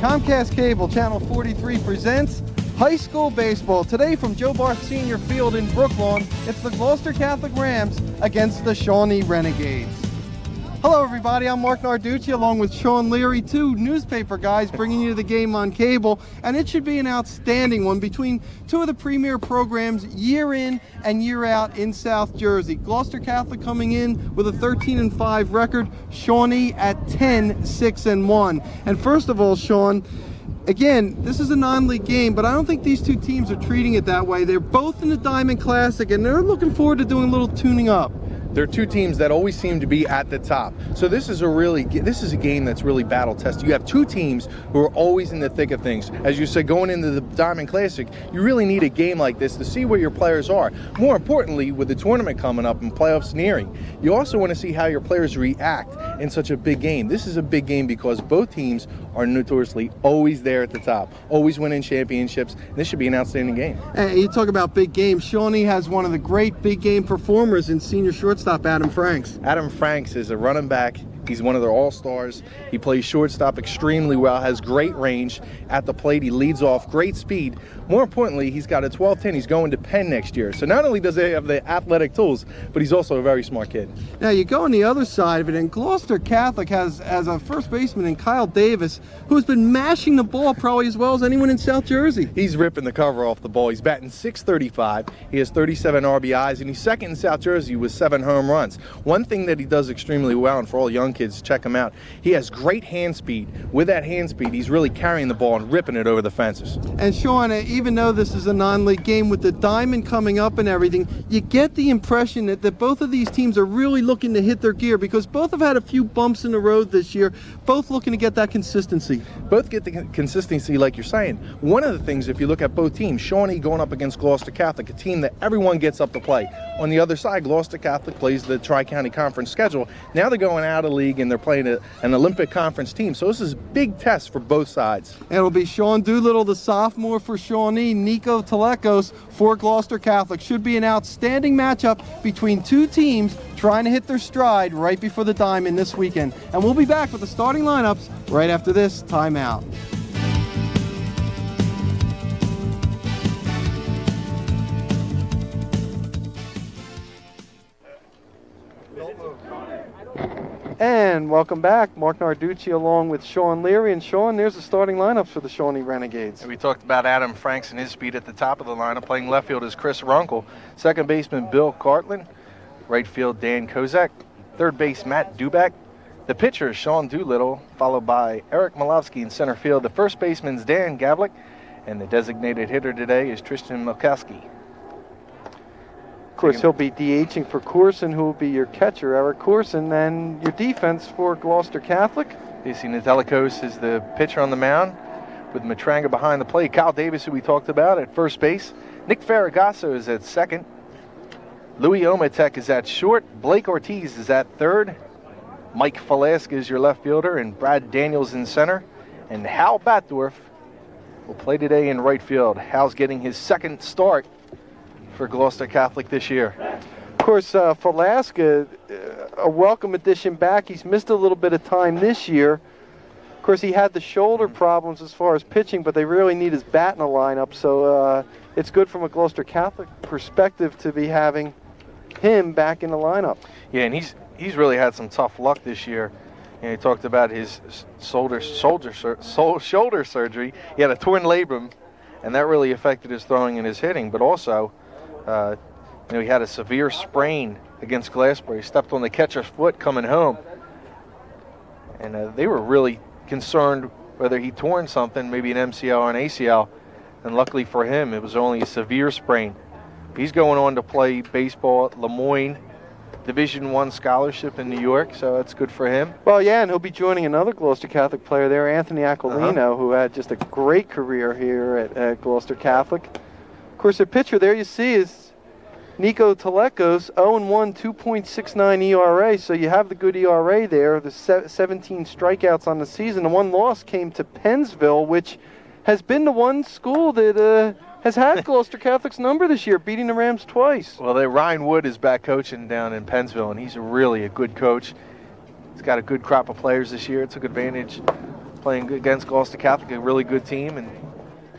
Comcast Cable Channel 43 presents High School Baseball. Today from Joe Barth Senior Field in Brooklawn, it's the Gloucester Catholic Rams against the Shawnee Renegades. Hello everybody, I'm Marc Narducci along with Shawn Leary, two newspaper guys bringing you the game on cable, and it should be an outstanding one between two of the premier programs year in and year out in South Jersey. Gloucester Catholic coming in with a 13-5 record, Shawnee at 10-6-1. And first of all, Shawn, again, this is a non-league game, but I don't think these two teams are treating it that way. They're both in the Diamond Classic, and they're looking forward to doing a little tuning up. They're two teams that always seem to be at the top. So this is a game that's really battle tested. You have two teams who are always in the thick of things. As you said, going into the Diamond Classic, you really need a game like this to see where your players are. More importantly, with the tournament coming up and playoffs nearing, you also want to see how your players react in such a big game. This is a big game because both teams are notoriously always there at the top, always winning championships. This should be an outstanding game. And you talk about big games. Shawnee has one of the great big game performers in senior shortstop Adam Franks. Adam Franks is a running back. He's one of their all-stars. He plays shortstop extremely well, has great range at the plate. He leads off, great speed. More importantly, he's got a 12-10. He's going to Penn next year. So not only does he have the athletic tools, but he's also a very smart kid. Now you go on the other side of it, and Gloucester Catholic has as a first baseman in Kyle Davis, who's been mashing the ball probably as well as anyone in South Jersey. He's ripping the cover off the ball. He's batting .635. He has 37 RBIs, and he's second in South Jersey with 7 home runs. One thing that he does extremely well, and for all young kids, check him out, he has great hand speed. With that hand speed, he's really carrying the ball and ripping it over the fences. And Shawn, even though this is a non-league game with the diamond coming up and everything, you get the impression that both of these teams are really looking to hit their gear because both have had a few bumps in the road this year, both looking to get that consistency. Both get the consistency like you're saying. One of the things, if you look at both teams, Shawnee going up against Gloucester Catholic, a team that everyone gets up to play. On the other side, Gloucester Catholic plays the Tri-County Conference schedule. Now they're going out of league and they're playing an Olympic Conference team. So this is a big test for both sides. And it'll be Sean Doolittle, the sophomore for Shawnee, Nico Telekos for Gloucester Catholic. Should be an outstanding matchup between two teams trying to hit their stride right before the Diamond this weekend. And we'll be back with the starting lineups right after this timeout. And welcome back. Marc Narducci along with Shawn Leary. And Shawn, there's the starting lineups for the Shawnee Renegades. And we talked about Adam Franks and his speed at the top of the lineup. Playing left field is Chris Runkle. Second baseman Bill Cartlin. Right field Dan Kozak. Third base Matt Duback. The pitcher is Sean Doolittle, followed by Eric Malowski in center field. The first baseman is Dan Gavlik. And the designated hitter today is Tristan Milkowski. Of course, he'll be DHing for Corson, who will be your catcher, Eric Corson, and your defense for Gloucester Catholic. Casey Natelikos is the pitcher on the mound with Matranga behind the plate. Kyle Davis, who we talked about, at first base. Nick Faragasso is at second. Louis Omatek is at short. Blake Ortiz is at third. Mike Falaska is your left fielder, and Brad Daniels in center. And Hal Batdorf will play today in right field. Hal's getting his second start for Gloucester Catholic this year. Of course, Falaska, a welcome addition back. He's missed a little bit of time this year. Of course, he had the shoulder problems as far as pitching, but they really need his bat in the lineup. So it's good from a Gloucester Catholic perspective to be having him back in the lineup. Yeah, and he's really had some tough luck this year. And he talked about his shoulder surgery. He had a torn labrum, and that really affected his throwing and his hitting. But also, he had a severe sprain against Glassbury. He stepped on the catcher's foot coming home. And they were really concerned whether he torn something, maybe an MCL or an ACL. And luckily for him, it was only a severe sprain. He's going on to play baseball at Lemoyne, Division I scholarship in New York, so that's good for him. Well, yeah, and he'll be joining another Gloucester Catholic player there, Anthony Aquilino, who had just a great career here at Gloucester Catholic. Of course, the pitcher there you see is Nico Telekos, 0-1, 2.69 ERA. So you have the good ERA there. The 17 strikeouts on the season. The one loss came to Pennsville, which has been the one school that has had Gloucester Catholic's number this year, beating the Rams twice. Well, Ryan Wood is back coaching down in Pennsville, and he's really a good coach. He's got a good crop of players this year. Took advantage playing against Gloucester Catholic, a really good team, and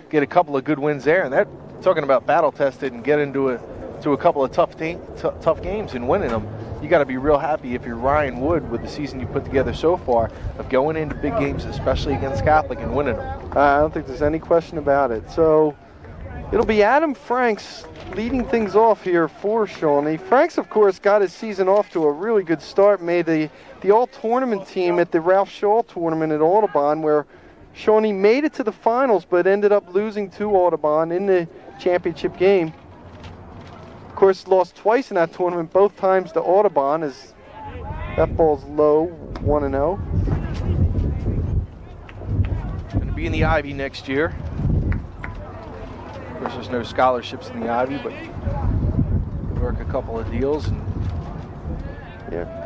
get a couple of good wins there. And that, talking about battle tested and get into a couple of tough games and winning them, you got to be real happy if you're Ryan Wood with the season you put together so far of going into big games, especially against Catholic, and winning them. I don't think there's any question about it. So it'll be Adam Franks leading things off here for Shawnee. Franks, of course, got his season off to a really good start, made the all-tournament team at the Ralph Shaw tournament at Audubon, where Shawnee made it to the finals but ended up losing to Audubon in the championship game. Of course, lost twice in that tournament, both times to Audubon, as that ball's low, 1-0. Going to be in the Ivy next year. Of course, there's no scholarships in the Ivy, but work a couple of deals and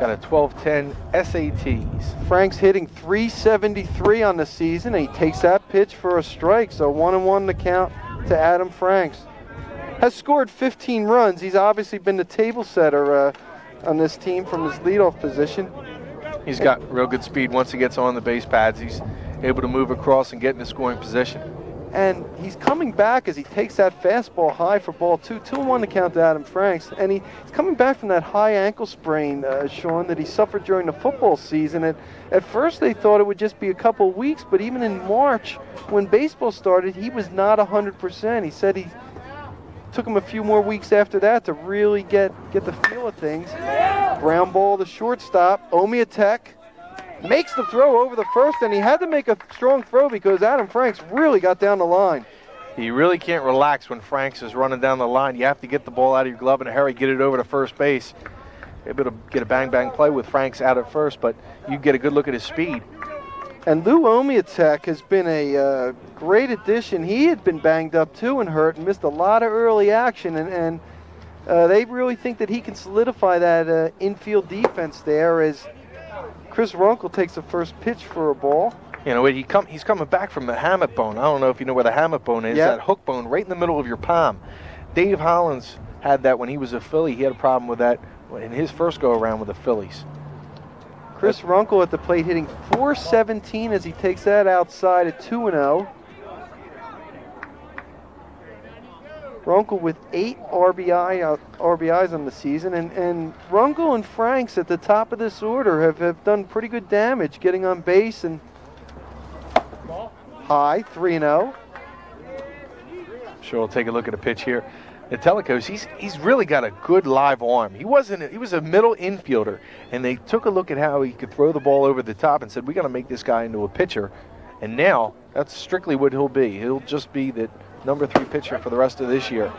got a 12-10 SATs. Frank's hitting .373 on the season, and he takes that pitch for a strike. So 1-1 to count to Adam Franks. Has scored 15 runs. He's obviously been the table setter on this team from his leadoff position. He's got real good speed. Once he gets on the base pads, he's able to move across and get in the scoring position. And he's coming back as he takes that fastball high for ball 2. 2-1 to count to Adam Franks. And he's coming back from that high ankle sprain, Shawn, that he suffered during the football season. And at first they thought it would just be a couple of weeks, but even in March, when baseball started, he was not 100%. He said he took him a few more weeks after that to really get the feel of things. Ground ball to shortstop. Omiatek makes the throw over the first, and he had to make a strong throw because Adam Franks really got down the line. You really can't relax when Franks is running down the line. You have to get the ball out of your glove in a hurry, get it over to first base. Able to get a bang-bang play with Franks out at first, but you get a good look at his speed. And Lou Omiatek has been a great addition. He had been banged up too and hurt and missed a lot of early action, and they really think that he can solidify that infield defense there as Chris Runkle takes the first pitch for a ball. You know, he's coming back from the hammock bone. I don't know if you know where the hammock bone is. Yep. That hook bone right in the middle of your palm. Dave Hollins had that when he was a Philly. He had a problem with that in his first go-around with the Phillies. Chris Runkle at the plate hitting .417 as he takes that outside at 2-0. Runkle with 8 RBIs on the season, and Runkle and Franks at the top of this order have done pretty good damage getting on base, and high 3-0. Sure, we'll take a look at a pitch here. Telecos, he's really got a good live arm. He was a middle infielder, and they took a look at how he could throw the ball over the top and said, we got to make this guy into a pitcher. And now that's strictly what he'll be. He'll just be the number 3 pitcher for the rest of this year.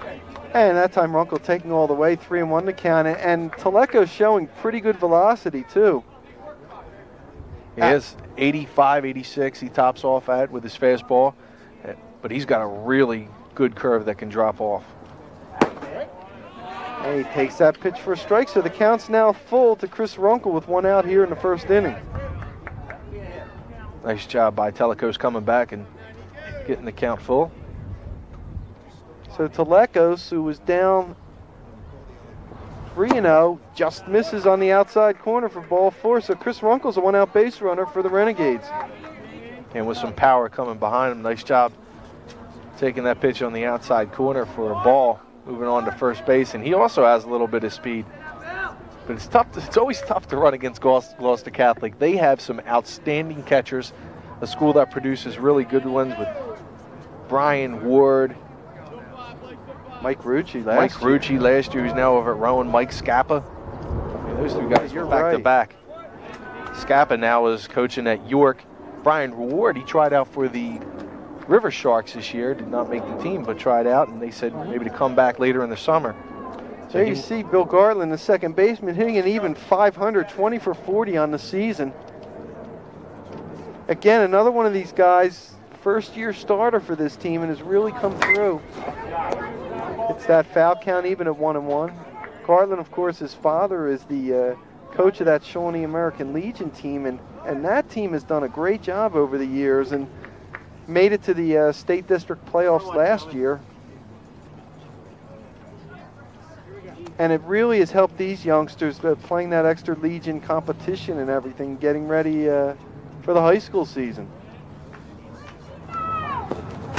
And that time Runkle taking all the way, 3-1 to count it, and Teleco's showing pretty good velocity too. He has 85, 86 he tops off at with his fastball, but he's got a really good curve that can drop off. And he takes that pitch for a strike, so the count's now full to Chris Runkle with 1 out here in the first inning. Nice job by Telecos coming back and getting the count full. So Telecos, who was down 3-0, just misses on the outside corner for ball 4. So Chris Runkle's a 1-out base runner for the Renegades. And with some power coming behind him, nice job taking that pitch on the outside corner for a ball. Moving on to first base, and he also has a little bit of speed. But it's tough. It's always tough to run against Gloucester Catholic. They have some outstanding catchers, a school that produces really good ones with Brian Ward, Mike Rucci last year, who's now over at Rowan, Mike Scappa. I mean, those 3 guys are back to back. Scappa now is coaching at York. Brian Ward, he tried out for the River Sharks this year, did not make the team, but tried out, and they said maybe to come back later in the summer. So there you see Bill Garland, the second baseman, hitting an even .500, 20 for 40 on the season. Again, another one of these guys, first-year starter for this team, and has really come through. It's that foul count even at 1-1. Garland, of course, his father is the coach of that Shawnee American Legion team, and that team has done a great job over the years, and made it to the state district playoffs last year. And it really has helped these youngsters playing that extra Legion competition and everything, getting ready for the high school season.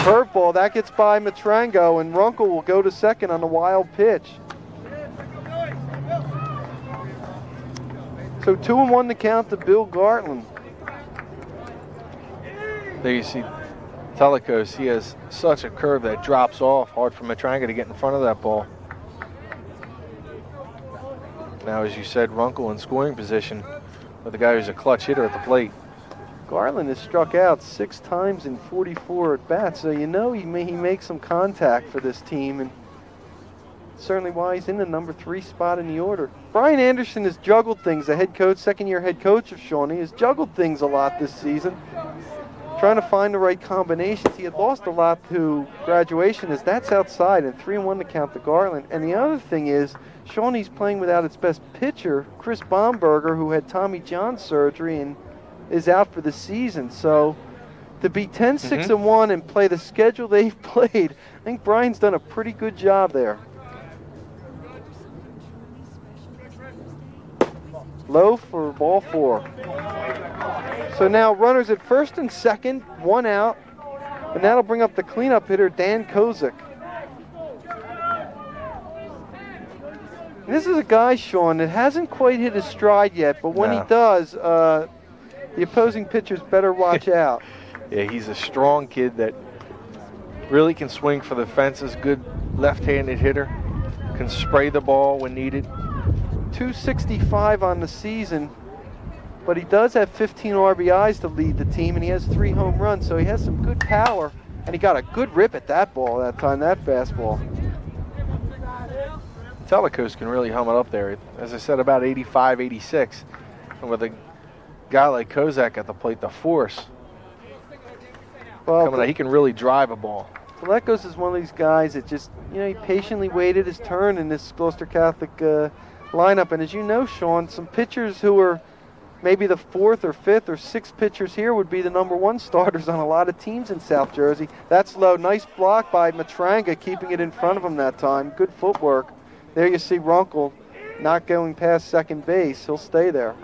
Curveball, that gets by Matrango, and Runkle will go to second on the wild pitch. So 2-1 to count to Bill Gartland. There you see Telecos. He has such a curve that drops off. Hard for Matrango to get in front of that ball. Now, as you said, Runkle in scoring position with the guy who's a clutch hitter at the plate. Garland has struck out 6 times in 44 at bats, so you know he makes some contact for this team, and certainly why he's in the number 3 spot in the order. Brian Anderson has juggled things. The head coach, second-year head coach of Shawnee, has juggled things a lot this season, trying to find the right combinations. He had lost a lot to graduation, as that's outside, and 3-1 to count to Garland. And the other thing is, Shawnee's playing without its best pitcher, Chris Bomberger, who had Tommy John surgery and is out for the season. So to be 10-6-1 and play the schedule they've played, I think Brian's done a pretty good job there. Low for ball 4. So now runners at first and second, 1 out, and that'll bring up the cleanup hitter, Dan Kozik. This is a guy, Shawn, that hasn't quite hit his stride yet, but when he does, the opposing pitchers better watch out. Yeah, he's a strong kid that really can swing for the fences, good left-handed hitter, can spray the ball when needed. 265 on the season, but he does have 15 RBIs to lead the team, and he has 3 home runs, so he has some good power, and he got a good rip at that ball that time, that fastball. Telecos can really hum it up there. As I said, about 85, 86. And with a guy like Kozak at the plate, the force coming out, he can really drive a ball. Telecos is one of these guys that just, you know, he patiently waited his turn in this Gloucester Catholic lineup. And as you know, Shawn, some pitchers who are maybe the 4th or 5th or 6th pitchers here would be the number 1 starters on a lot of teams in South Jersey. That's low. Nice block by Matranga, keeping it in front of him that time. Good footwork. There you see Runkle not going past second base. He'll stay there.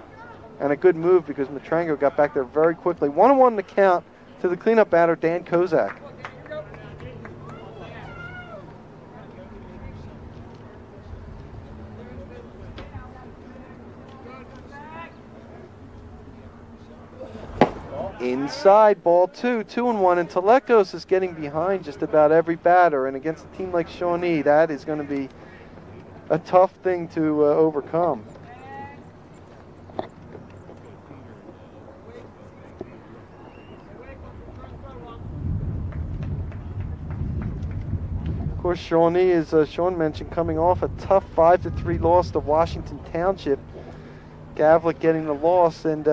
And a good move because Matrango got back there very quickly. 1-1 to count to the cleanup batter, Dan Kozak. Inside, ball 2, 2-1, and Telecos is getting behind just about every batter, and against a team like Shawnee, that is going to be a tough thing to overcome. Of course, Shawnee, as Shawn mentioned, coming off a tough 5-3 loss to Washington Township. Gavlik getting the loss, and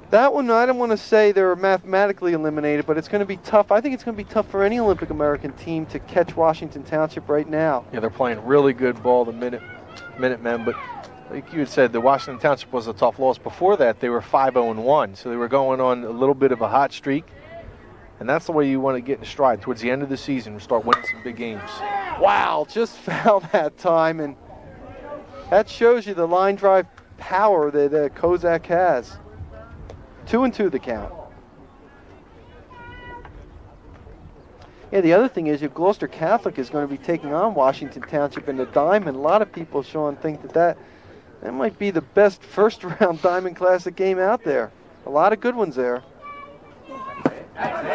that one, I don't want to say they're mathematically eliminated, but it's going to be tough. I think it's going to be tough for any Olympic American team to catch Washington Township right now. Yeah, they're playing really good ball, the Minutemen, but like you had said, the Washington Township was a tough loss. Before that, they were 5-0-1, so they were going on a little bit of a hot streak, and that's the way you want to get in stride. Towards the end of the season, we start winning some big games. Wow, just fouled that time, and that shows you the line drive power that Kozak has. 2-2 the count. Yeah, the other thing is if Gloucester Catholic is going to be taking on Washington Township in the Diamond, a lot of people, Shawn, think that might be the best first-round Diamond Classic game out there. A lot of good ones there.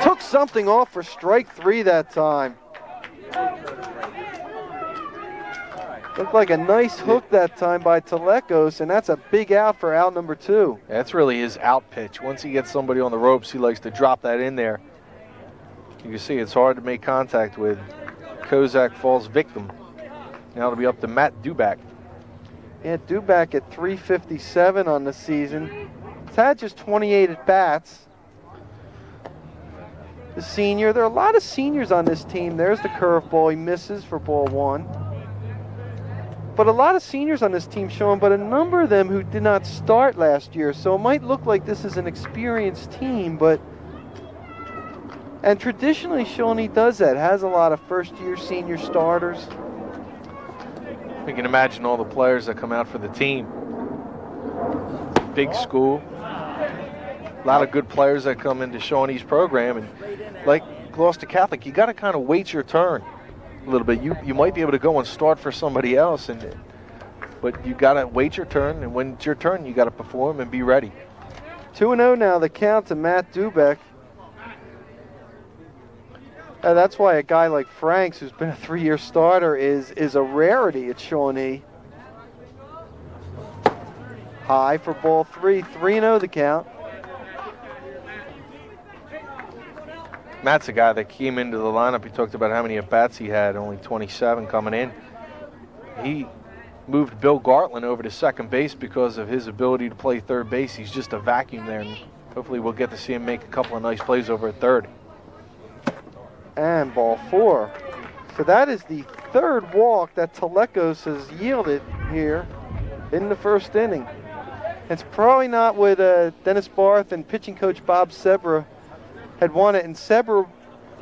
Took something off for strike 3 that time. Looked like a nice hook that time by Telecos, and that's a big out for out number 2. Yeah, that's really his out pitch. Once he gets somebody on the ropes, he likes to drop that in there. You can see it's hard to make contact with. Kozak falls victim. Now it'll be up to Matt Duback. Yeah, Duback at 357 on the season. He's had just 28 at-bats. The senior, there are a lot of seniors on this team. There's the curveball. He misses for ball 1. But a lot of seniors on this team, Shawn, but a number of them who did not start last year. So it might look like this is an experienced team, and traditionally Shawnee does that, has a lot of first-year senior starters. You can imagine all the players that come out for the team. Big school. A lot of good players that come into Shawnee's program, and like Gloucester Catholic, you got to kind of wait your turn a little bit. You might be able to go and start for somebody else, but you got to wait your turn, and when it's your turn, you got to perform and be ready. 2-0 now, the count to Matt Dubeck. That's why a guy like Franks, who's been a 3-year starter, is a rarity at Shawnee. High for ball 3, 3-0 the count. Matt's a guy that came into the lineup. He talked about how many at-bats he had, only 27 coming in. He moved Bill Gartland over to second base because of his ability to play third base. He's just a vacuum there, and hopefully we'll get to see him make a couple of nice plays over at third. And ball 4. So that is the third walk that Telecos has yielded here in the first inning. It's probably not what Dennis Barth and pitching coach Bob Sebra had wanted. And Sebra,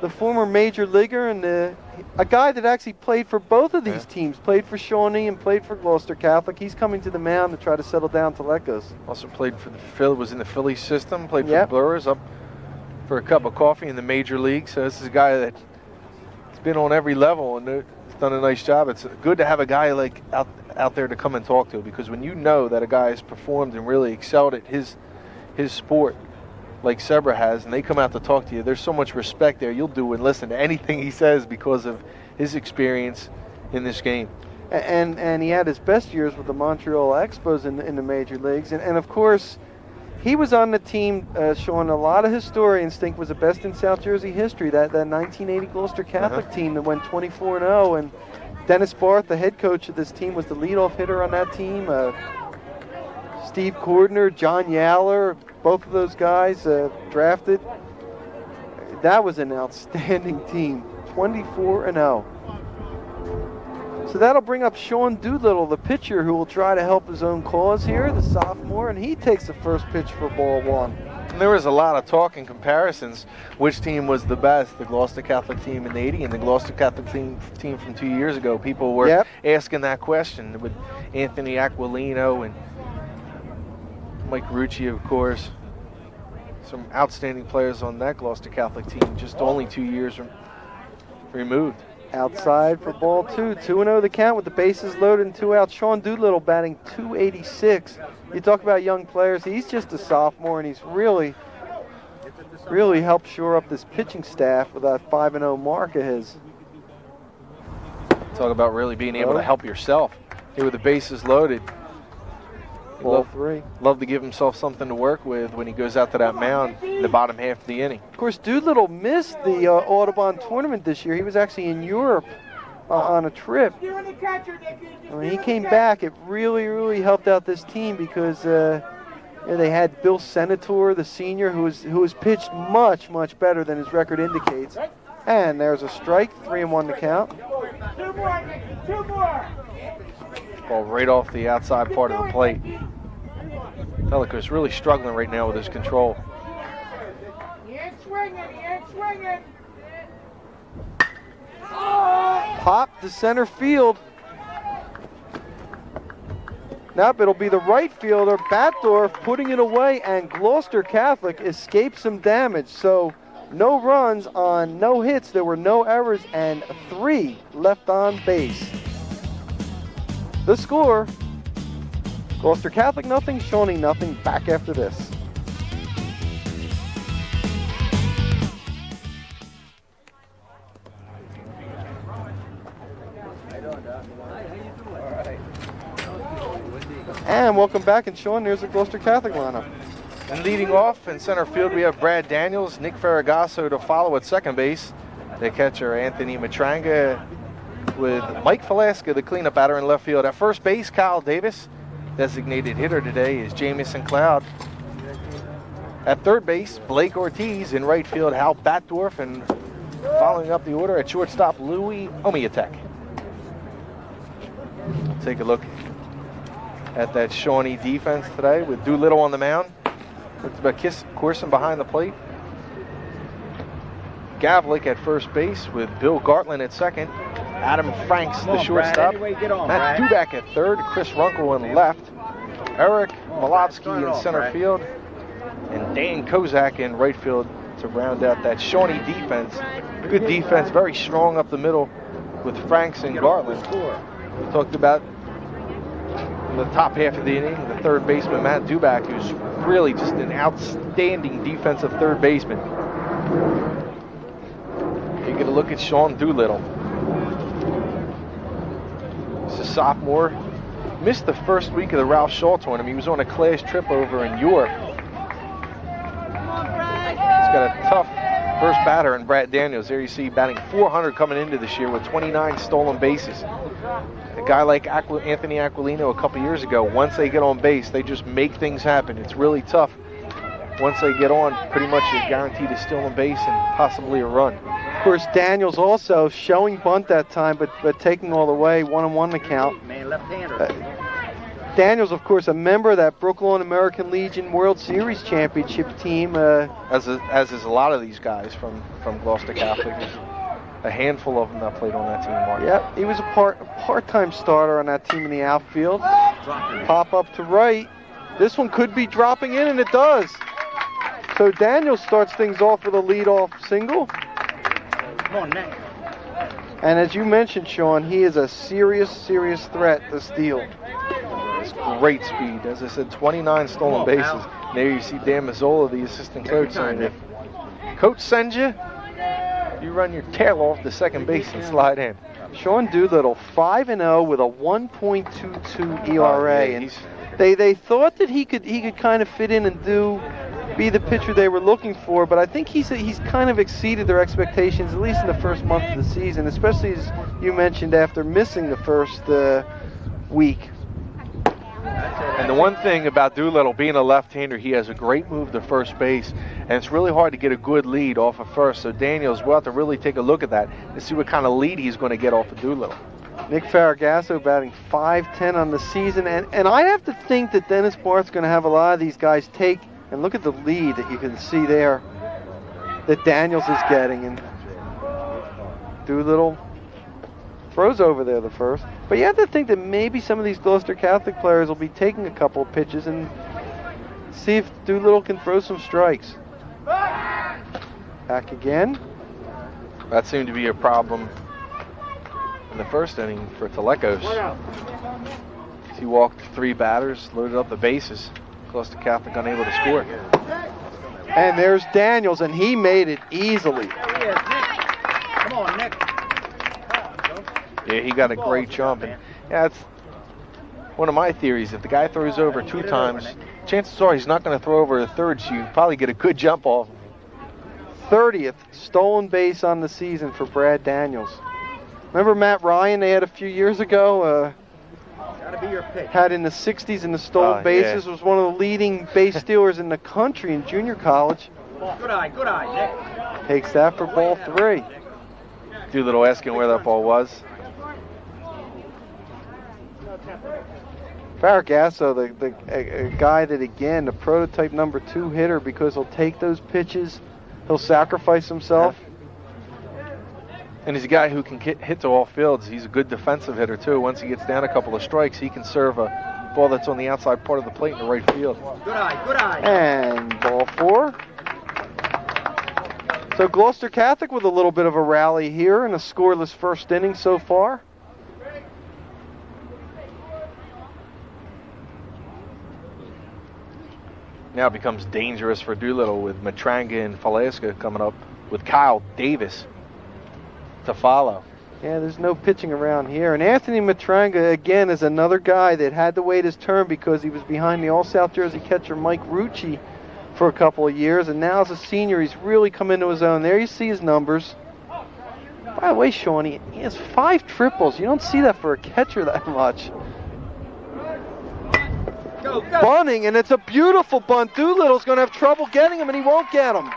the former major leaguer and a guy that actually played for both of these teams, played for Shawnee and played for Gloucester Catholic. He's coming to the mound to try to settle down Telecos. Also played for was in the Philly system, played for the Brewers, up for a cup of coffee in the major league. So this is a guy that's been on every level and has done a nice job. It's good to have a guy like out there to come and talk to, because when you know that a guy has performed and really excelled at his sport like Sebra has, and they come out to talk to you, there's so much respect there. You'll do and listen to anything he says because of his experience in this game. And he had his best years with the Montreal Expos in the major leagues. And of course, he was on the team, Shawn, a lot of historians think was the best in South Jersey history, that 1980 Gloucester Catholic team that went 24-0. And Dennis Barth, the head coach of this team, was the leadoff hitter on that team. Steve Cordner, John Yaller, both of those guys drafted. That was an outstanding team, 24-0. So that'll bring up Shawn Doolittle, the pitcher, who will try to help his own cause here, the sophomore, and he takes the first pitch for ball 1. And there was a lot of talk and comparisons. Which team was the best, the Gloucester Catholic team in '80 and the Gloucester Catholic team from 2 years ago? People were asking that question with Anthony Aquilino and Mike Rucci, of course. Some outstanding players on that Gloucester Catholic team, just only 2 years removed. Outside for ball 2. 2-0 the count with the bases loaded and 2 outs. Shawn Doolittle batting .286. You talk about young players. He's just a sophomore, and he's really helped shore up this pitching staff with that 5-0 mark of his. Talk about really being able to help yourself. Here with the bases loaded. Ball 3. Love to give himself something to work with when he goes out to that mound in the bottom half of the inning. Of course, Doolittle missed the Audubon tournament this year. He was actually in Europe on a trip. When he came back, it really helped out this team because they had Bill Senator, the senior, who was pitched much better than his record indicates. And there's a strike, 3-1 to count. 2 more. Ball right off the outside part of the plate. Telecos really struggling right now with his control. He ain't swinging. Pop to center field. Nope, it'll be the right fielder, Batdorf, putting it away, and Gloucester Catholic escapes some damage. So no runs on no hits. There were no errors and 3 left on base. The score, Gloucester Catholic nothing, Shawnee nothing. Back after this. And welcome back, and Shawn, there's the Gloucester Catholic lineup. And leading off in center field, we have Brad Daniels, Nick Ferragasso to follow at second base. The catcher, Anthony Matranga, with Mike Velasca, the cleanup batter in left field. At first base, Kyle Davis. Designated hitter today is Jamison Cloud. At third base, Blake Ortiz. In right field, Hal Batdorf. And following up the order at shortstop, Louis Omiatek. We'll take a look at that Shawnee defense today with Doolittle on the mound. Looks about Corson behind the plate. Gavlik at first base with Bill Gartland at second. Adam Franks, the shortstop. Matt Dubeck at third. Chris Runkle in left. Eric Malowski in center field. And Dan Kozak in right field to round out that Shawnee defense. Good defense, very strong up the middle with Franks and Garland. We talked about in the top half of the inning, the third baseman, Matt Duback, who's really just an outstanding defensive third baseman. You get a look at Shawn Doolittle. He's a sophomore. Missed the first week of the Ralph Shaw tournament. He was on a class trip over in Europe. He's got a tough first batter in Brad Daniels. There you see batting .400 coming into this year with 29 stolen bases. A guy like Anthony Aquilino a couple years ago, once they get on base, they just make things happen. It's really tough. Once they get on, pretty much you're guaranteed a steal on base and possibly a run. Of course, Daniels also showing bunt that time, but taking all the way, 1-on-1 the count. Daniels, of course, a member of that Brooklawn American Legion World Series championship team. As is a lot of these guys from Gloucester Catholic. There's a handful of them that played on that team, Marc. Yep, he was a part-time starter on that team in the outfield. Pop up to right. This one could be dropping in, and it does. So Daniels starts things off with a leadoff single. Come on, Nick. And as you mentioned, Shawn, he is a serious threat to steal. It's great speed. As I said, 29 stolen bases. There you see Dan Mazzola, the assistant coach, saying, if coach sends you, you run your tail off to second base and slide in. Shawn Doolittle, 5-0 with a 1.22 ERA. And they thought that he could kind of fit in and be the pitcher they were looking for, but I think he's kind of exceeded their expectations, at least in the first month of the season, especially as you mentioned after missing the first week. And the one thing about Doolittle being a left-hander, he has a great move to first base, and it's really hard to get a good lead off of first. So Daniels will have to really take a look at that and see what kind of lead he's going to get off of Doolittle. Nick Faragasso batting .510 on the season, and I have to think that Dennis Barth's going to have a lot of these guys take, and look at the lead that you can see there that Daniels is getting, and Doolittle throws over there the first. But you have to think that maybe some of these Gloucester Catholic players will be taking a couple of pitches and see if Doolittle can throw some strikes. Back again. That seemed to be a problem in the first inning for Telecos. He walked 3 batters, loaded up the bases. Gloucester Catholic unable to score. And there's Daniels, and he made it easily. Come on, Nick. Yeah, he got a great jump. And yeah, it's one of my theories. If the guy throws over 2 times, chances are he's not going to throw over a third, so you probably get a good jump off. 30th stolen base on the season for Brad Daniels. Remember Matt Ryan they had a few years ago? Had in the 60s in the stolen bases, was one of the leading base stealers in the country in junior college. Good eye, Nick. Takes that for ball 3. Doolittle asking where that ball was. Faragasso, a guy that, again, the prototype number 2 hitter, because he'll take those pitches, he'll sacrifice himself. And he's a guy who can hit to all fields. He's a good defensive hitter, too. Once he gets down a couple of strikes, he can serve a ball that's on the outside part of the plate in the right field. Good eye. And ball 4. So Gloucester Catholic with a little bit of a rally here in a scoreless first inning so far. Now it becomes dangerous for Doolittle with Matranga and Falaska coming up with Kyle Davis to follow. Yeah, there's no pitching around here. And Anthony Matranga, again, is another guy that had to wait his turn because he was behind the All-South Jersey catcher Mike Rucci for a couple of years. And now as a senior, he's really come into his own. There you see his numbers. By the way, Shawnee, he has 5 triples. You don't see that for a catcher that much. Go. Bunting, and it's a beautiful bunt. Doolittle's going to have trouble getting him, and he won't get him.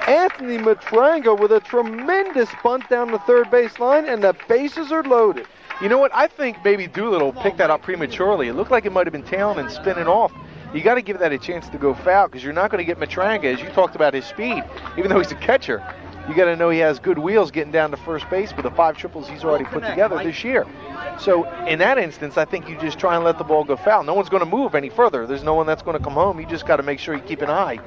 Anthony Matranga with a tremendous bunt down the third base line, and the bases are loaded. You know what? I think maybe Doolittle picked that up prematurely. It looked like it might have been tailing and spinning off. You got to give that a chance to go foul because you're not going to get Matranga, as you talked about his speed, even though he's a catcher. You got to know he has good wheels getting down to first base with the 5 triples he's already put together this year. So in that instance, I think you just try and let the ball go foul. No one's going to move any further. There's no one that's going to come home. You just got to make sure you keep an eye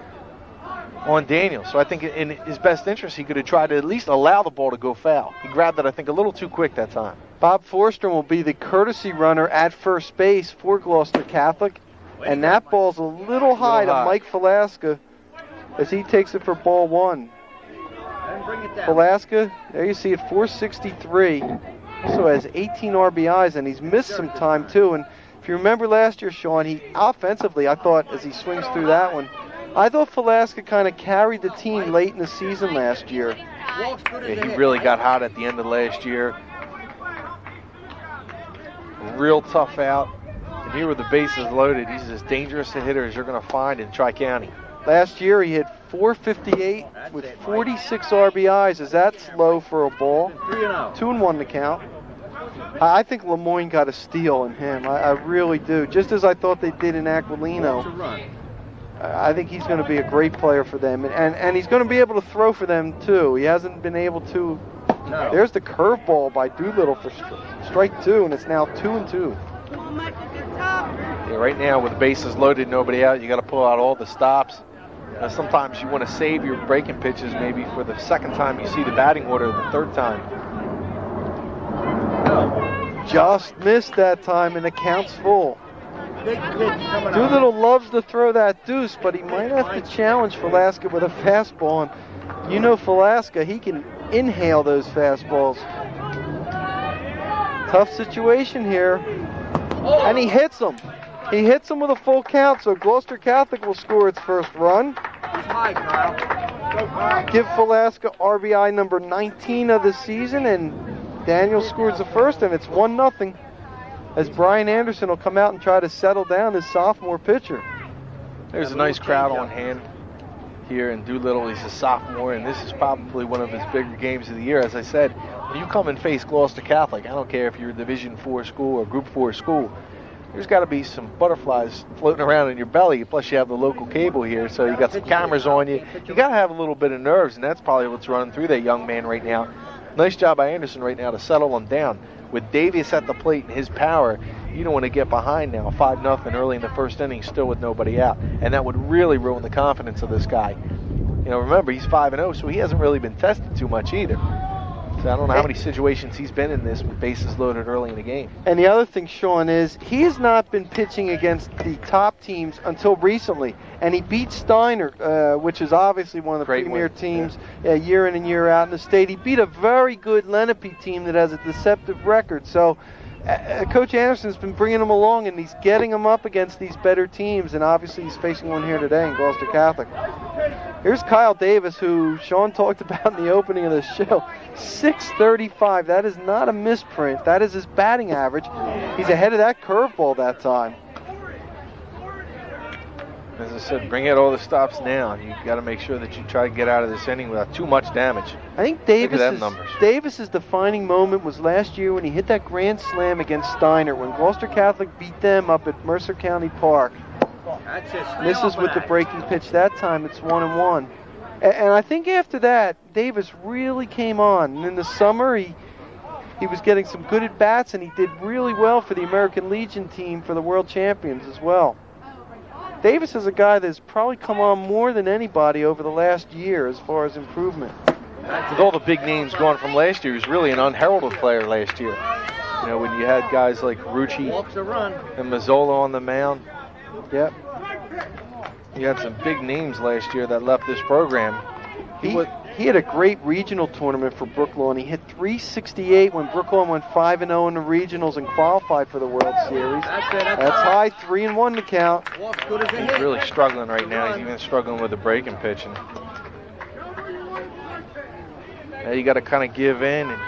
on Daniel. So I think in his best interest, he could have tried to at least allow the ball to go foul. He grabbed it, I think, a little too quick that time. Bob Forster will be the courtesy runner at first base for Gloucester Catholic. And that ball's a little high to Mike Velasca as he takes it for ball one. Velasca, there you see it, 463. Also has 18 RBIs, and he's missed some time too. And if you remember last year, Shawn, he offensively, I thought, as he swings through that one, I thought Velasca kind of carried the team late in the season last year. Yeah, he really got hot at the end of last year. Real tough out. And here with the bases loaded, he's as dangerous a hitter as you're going to find in Tri-County. Last year he hit 458 with 46 RBIs. Is that low for a ball? 2-1 to count. I think Lemoyne got a steal in him. I really do. Just as I thought they did in Aquilino. I think he's going to be a great player for them. And he's going to be able to throw for them too. He hasn't been able to. No. There's the curveball by Doolittle for strike two, and it's now 2-2. Yeah, right now with the bases loaded, nobody out, you got to pull out all the stops. Sometimes you want to save your breaking pitches maybe for the second time you see the batting order, the third time. Just missed that time, and the count's full. Doolittle loves to throw that deuce, but he might have to challenge Velasca with a fastball. And you know Velasca, he can inhale those fastballs. Tough situation here. And he hits him. He hits him with a full count, so Gloucester Catholic will score its first run. Give Velasca RBI number 19 of the season, and Daniel scores the first, and it's 1-0. As Brian Anderson will come out and try to settle down his sophomore pitcher. There's a nice crowd on hand here in Doolittle. He's a sophomore, and this is probably one of his bigger games of the year. As I said, when you come and face Gloucester Catholic, I don't care if you're a Division IV school or Group 4 school, there's got to be some butterflies floating around in your belly. Plus, you have the local cable here, so you got some cameras on you. You got to have a little bit of nerves, and that's probably what's running through that young man right now. Nice job by Anderson right now to settle him down. With Davis at the plate and his power, you don't want to get behind now, 5-0 early in the first inning, still with nobody out, and that would really ruin the confidence of this guy. You know, remember, he's 5-0, so he hasn't really been tested too much either. So I don't know how many situations he's been in this with bases loaded early in the game. And the other thing, Shawn, is he has not been pitching against the top teams until recently. And he beat Steiner, which is obviously one of the premier teams year in and year out in the state. He beat a very good Lenape team that has a deceptive record. So Coach Anderson's been bringing him along, and he's getting him up against these better teams. And obviously he's facing one here today in Gloucester Catholic. Here's Kyle Davis, who Shawn talked about in the opening of the show. 635. That is not a misprint. That is his batting average. He's ahead of that curveball that time. As I said, bring out all the stops now. You got to make sure that you try to get out of this inning without too much damage. I think Davis's defining moment was last year when he hit that grand slam against Steiner when Gloucester Catholic beat them up at Mercer County Park. Misses with the breaking pitch that time. It's 1-1. And I think after that, Davis really came on. And in the summer, he was getting some good at-bats, and he did really well for the American Legion team for the World Champions as well. Davis is a guy that's probably come on more than anybody over the last year as far as improvement. With all the big names gone from last year, he was really an unheralded player last year. You know, when you had guys like Rucci and Mazzola on the mound. Yep. You had some big names last year that left this program. He had a great regional tournament for Brooklawn. He hit 368 when Brooklawn went 5-0 in the regionals and qualified for the World Series. That's high, 3-1 to count. He's really struggling right now. He's even struggling with the breaking pitch. And now you got to kind of give in, and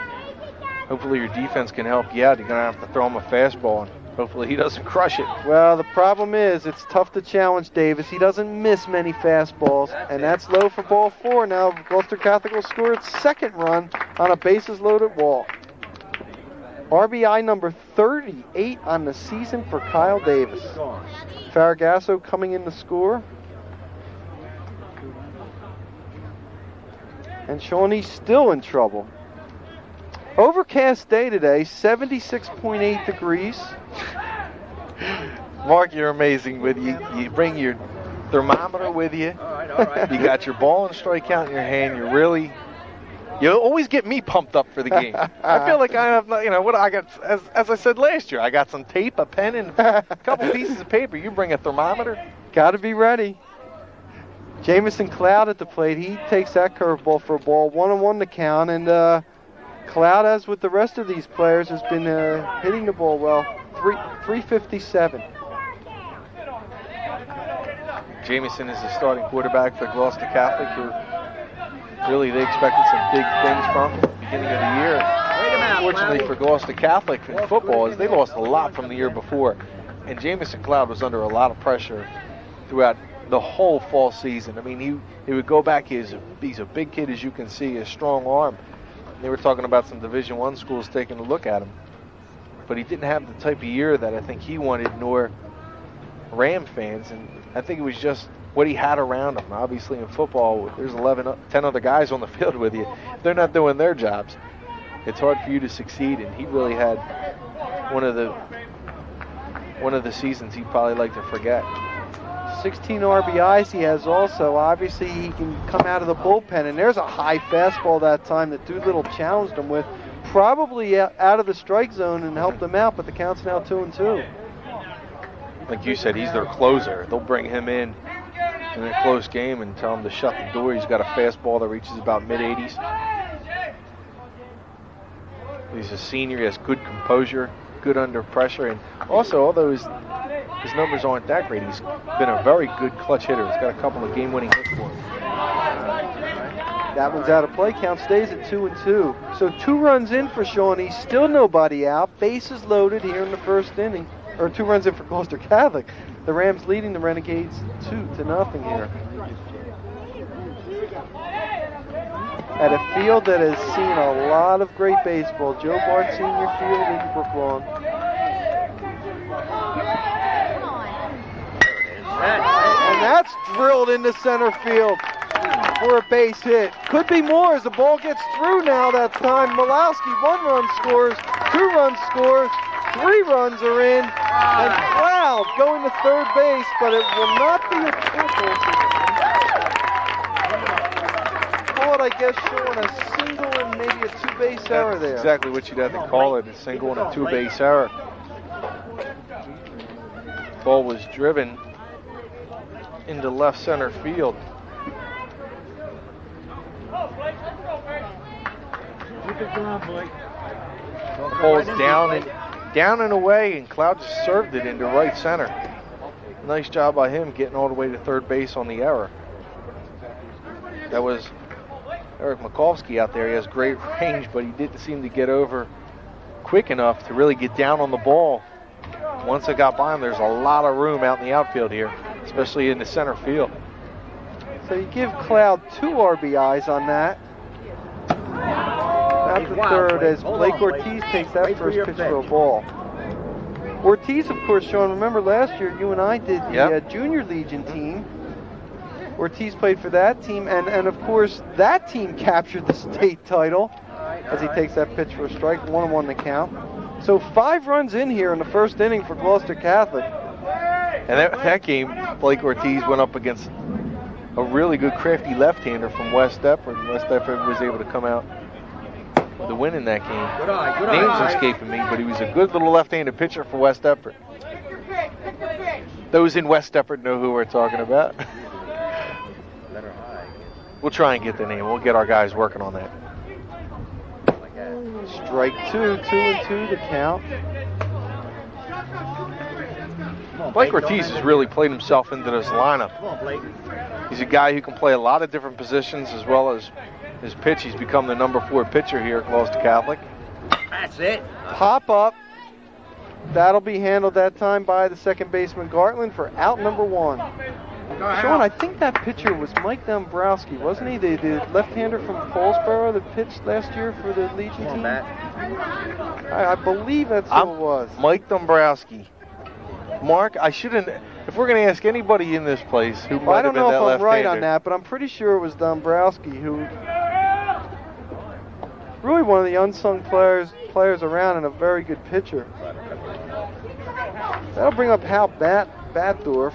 hopefully your defense can help you out. You're going to have to throw him a fastball, and hopefully he doesn't crush it. Well, the problem is it's tough to challenge Davis. He doesn't miss many fastballs, and that's low for ball 4. Now Gloucester Catholic will score its second run on a bases-loaded walk. RBI number 38 on the season for Kyle Davis. Faragasso coming in to score. And Shawnee still in trouble. Overcast day today, 76.8 degrees. Marc, you're amazing with you. You bring your thermometer with you. all right. You got your ball and strike count in your hand. You always get me pumped up for the game. I feel like I have, what I got, as I said last year, I got some tape, a pen, and a couple pieces of paper. You bring a thermometer. Got to be ready. Jamison Cloud at the plate. He takes that curveball for a ball. 1-1 to count, and Cloud, as with the rest of these players, has been hitting the ball well. 357. Jamison is the starting quarterback for Gloucester Catholic, who really they expected some big things from at the beginning of the year. Unfortunately for Gloucester Catholic in football, is they lost a lot from the year before, and Jamison Cloud was under a lot of pressure throughout the whole fall season. I mean, he would go back. He's a big kid, as you can see, a strong arm. They were talking about some Division I schools taking a look at him, but he didn't have the type of year that I think he wanted, nor Ram fans, and I think it was just what he had around him. Obviously in football, there's 10 other guys on the field with you. If they're not doing their jobs, it's hard for you to succeed, and he really had one of the seasons he'd probably like to forget. 16 RBIs he has also. Obviously, he can come out of the bullpen, and there's a high fastball that time that Doolittle challenged him with. Probably out of the strike zone and helped him out, but the count's now 2-2. Like you said, he's their closer. They'll bring him in a close game and tell him to shut the door. He's got a fastball that reaches about mid-80s. He's a senior. He has good composure, good under pressure, and also, although his numbers aren't that great, he's been a very good clutch hitter. He's got a couple of game-winning hits for him. That one's out of play. Count stays at 2-2. So 2 runs in for Shawnee. Still nobody out. Bases loaded here in the first inning. Or 2 runs in for Gloucester Catholic. The Rams leading the Renegades 2-0 here. At a field that has seen a lot of great baseball. Joe Barth Senior Field in Brooklawn. And that's drilled into center field for a base hit. Could be more as the ball gets through now that time. Malowski, 1 run scores, 2 runs scores, 3 runs are in. And Cloud going to third base, but it will not be a triple. Call it, I guess, Shawn, a single and maybe a 2-base error there. That's exactly what you'd have to call it, a single and a 2-base error. Ball was driven into left center field. Ball is down and away, and Cloud just served it into right center. Nice job by him getting all the way to third base on the error. That was Eric Mikulski out there. He has great range, but he didn't seem to get over quick enough to really get down on the ball. Once it got by him, there's a lot of room out in the outfield here, especially in the center field. So you give Cloud 2 RBIs on that. Not the third, as Blake Ortiz takes that first pitch for a ball. Ortiz, of course, Shawn, remember last year you and I did the Junior Legion team. Ortiz played for that team, and of course that team captured the state title as he takes that pitch for a strike. 1-1 the count. So 5 runs in here in the first inning for Gloucester Catholic. And that game, Blake Ortiz went up against a really good crafty left-hander from West Deptford. West Deptford was able to come out with the win in that game. Name's escaping me, but he was a good little left-handed pitcher for West Deptford. Those in West Deptford know who we're talking about. We'll try and get the name. We'll get our guys working on that. Strike 2, 2-2 to count. Blake Ortiz has really played himself into this lineup. He's a guy who can play a lot of different positions as well as his pitch. He's become the number 4 pitcher here at Gloucester Catholic. That's it. Pop up. That'll be handled that time by the second baseman Gartland for out number 1. Shawn, I think that pitcher was Mike Dombrowski, wasn't he? The left-hander from Paulsboro that pitched last year for the Legion team? I believe that's who it was. Mike Dombrowski. Mark, I shouldn't. If we're going to ask anybody in this place who might have been that left-hander. I don't know if I'm right on that, but I'm pretty sure it was Dombrowski, who really one of the unsung players around and a very good pitcher. That'll bring up Hal Batdorf.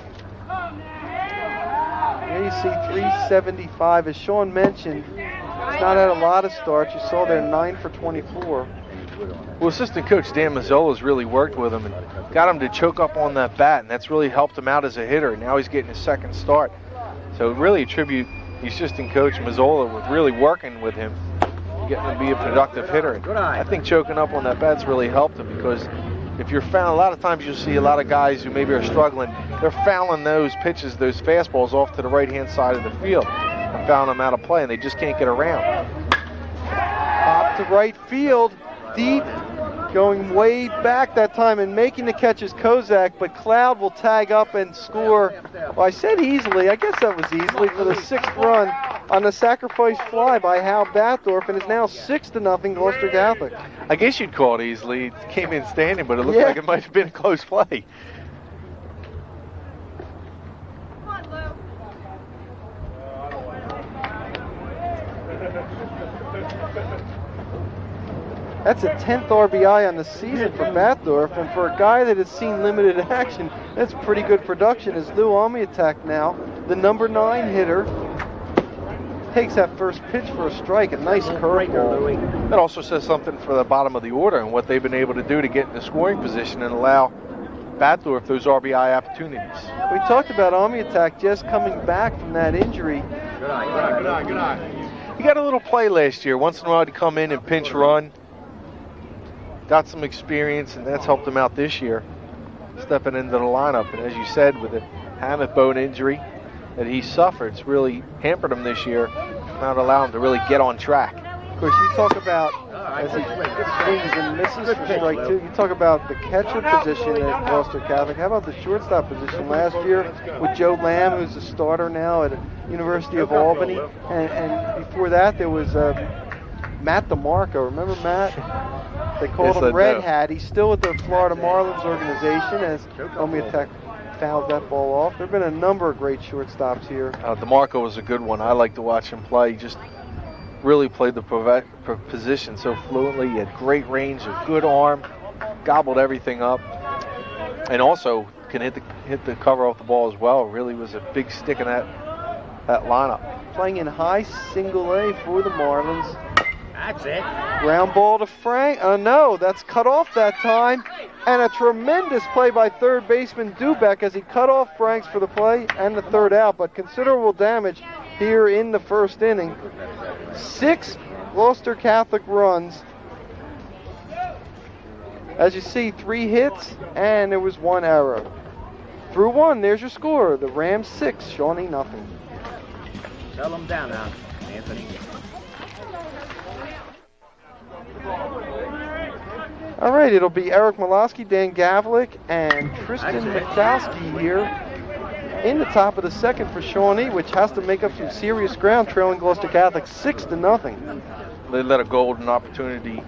Here you see 375. As Shawn mentioned, he's not had a lot of starts. You saw there 9 for 24. Well, assistant coach Dan Mazzola's really worked with him and got him to choke up on that bat, and that's really helped him out as a hitter. Now he's getting his second start. So really attribute the assistant coach Mazzola with really working with him, getting him to be a productive hitter. And I think choking up on that bat's really helped him, because if you're fouling, a lot of times you'll see a lot of guys who maybe are struggling, they're fouling those pitches, those fastballs off to the right-hand side of the field and fouling them out of play, and they just can't get around. Pop to right field, deep, going way back that time, and making the catch is Kozak, but Cloud will tag up and score. Well, I said easily, I guess that was easily, for the 6th run on the sacrifice fly by Hal Bathdorf, and is now 6-0 Gloucester Catholic. I guess you'd call it easily. It came in standing, but it looked like it might have been a close play. That's a 10th RBI on the season for Bathdorf, and for a guy that has seen limited action, that's pretty good production. As Lou Amiatak now, the number 9 hitter, takes that first pitch for a strike, a nice curveball. That also says something for the bottom of the order and what they've been able to do to get in the scoring position and allow Bathdorf those RBI opportunities. We talked about Amiatak just coming back from that injury. Good eye. He got a little play last year. Once in a while he'd come in and pinch run. Got some experience, and that's helped him out this year, stepping into the lineup. And as you said, with the hammock bone injury that he suffered, it's really hampered him this year, not allowing him to really get on track. Of course, you talk about, as he swings and misses for strike 2, you talk about the catcher position at Gloucester Catholic. How about the shortstop position? Last year with Joe Lamb, who's a starter now at University of Albany, and before that there was Matt DeMarco. Remember Matt? They called him Red Hat. He's still with the Florida Marlins organization, as Omiatek fouled that ball off. There have been a number of great shortstops here. DeMarco was a good one. I like to watch him play. He just really played the position so fluently. He had great range, a good arm, gobbled everything up, and also can hit the cover off the ball as well. Really was a big stick in that lineup. Playing in high single A for the Marlins. That's it. Ground ball to Frank. No, that's cut off that time. And a tremendous play by third baseman Dubeck as he cut off Franks for the play and the third out. But considerable damage here in the first inning. 6 Gloucester Catholic runs. As you see, 3 hits and there was 1 error. Through 1, there's your score. The Rams 6, Shawnee nothing. Tell them down now, Anthony. All right, it'll be Eric Malosky, Dan Gavlik, and Tristan Michalski here in the top of the 2nd for Shawnee, which has to make up some serious ground, trailing Gloucester Catholic 6-0. They let a golden opportunity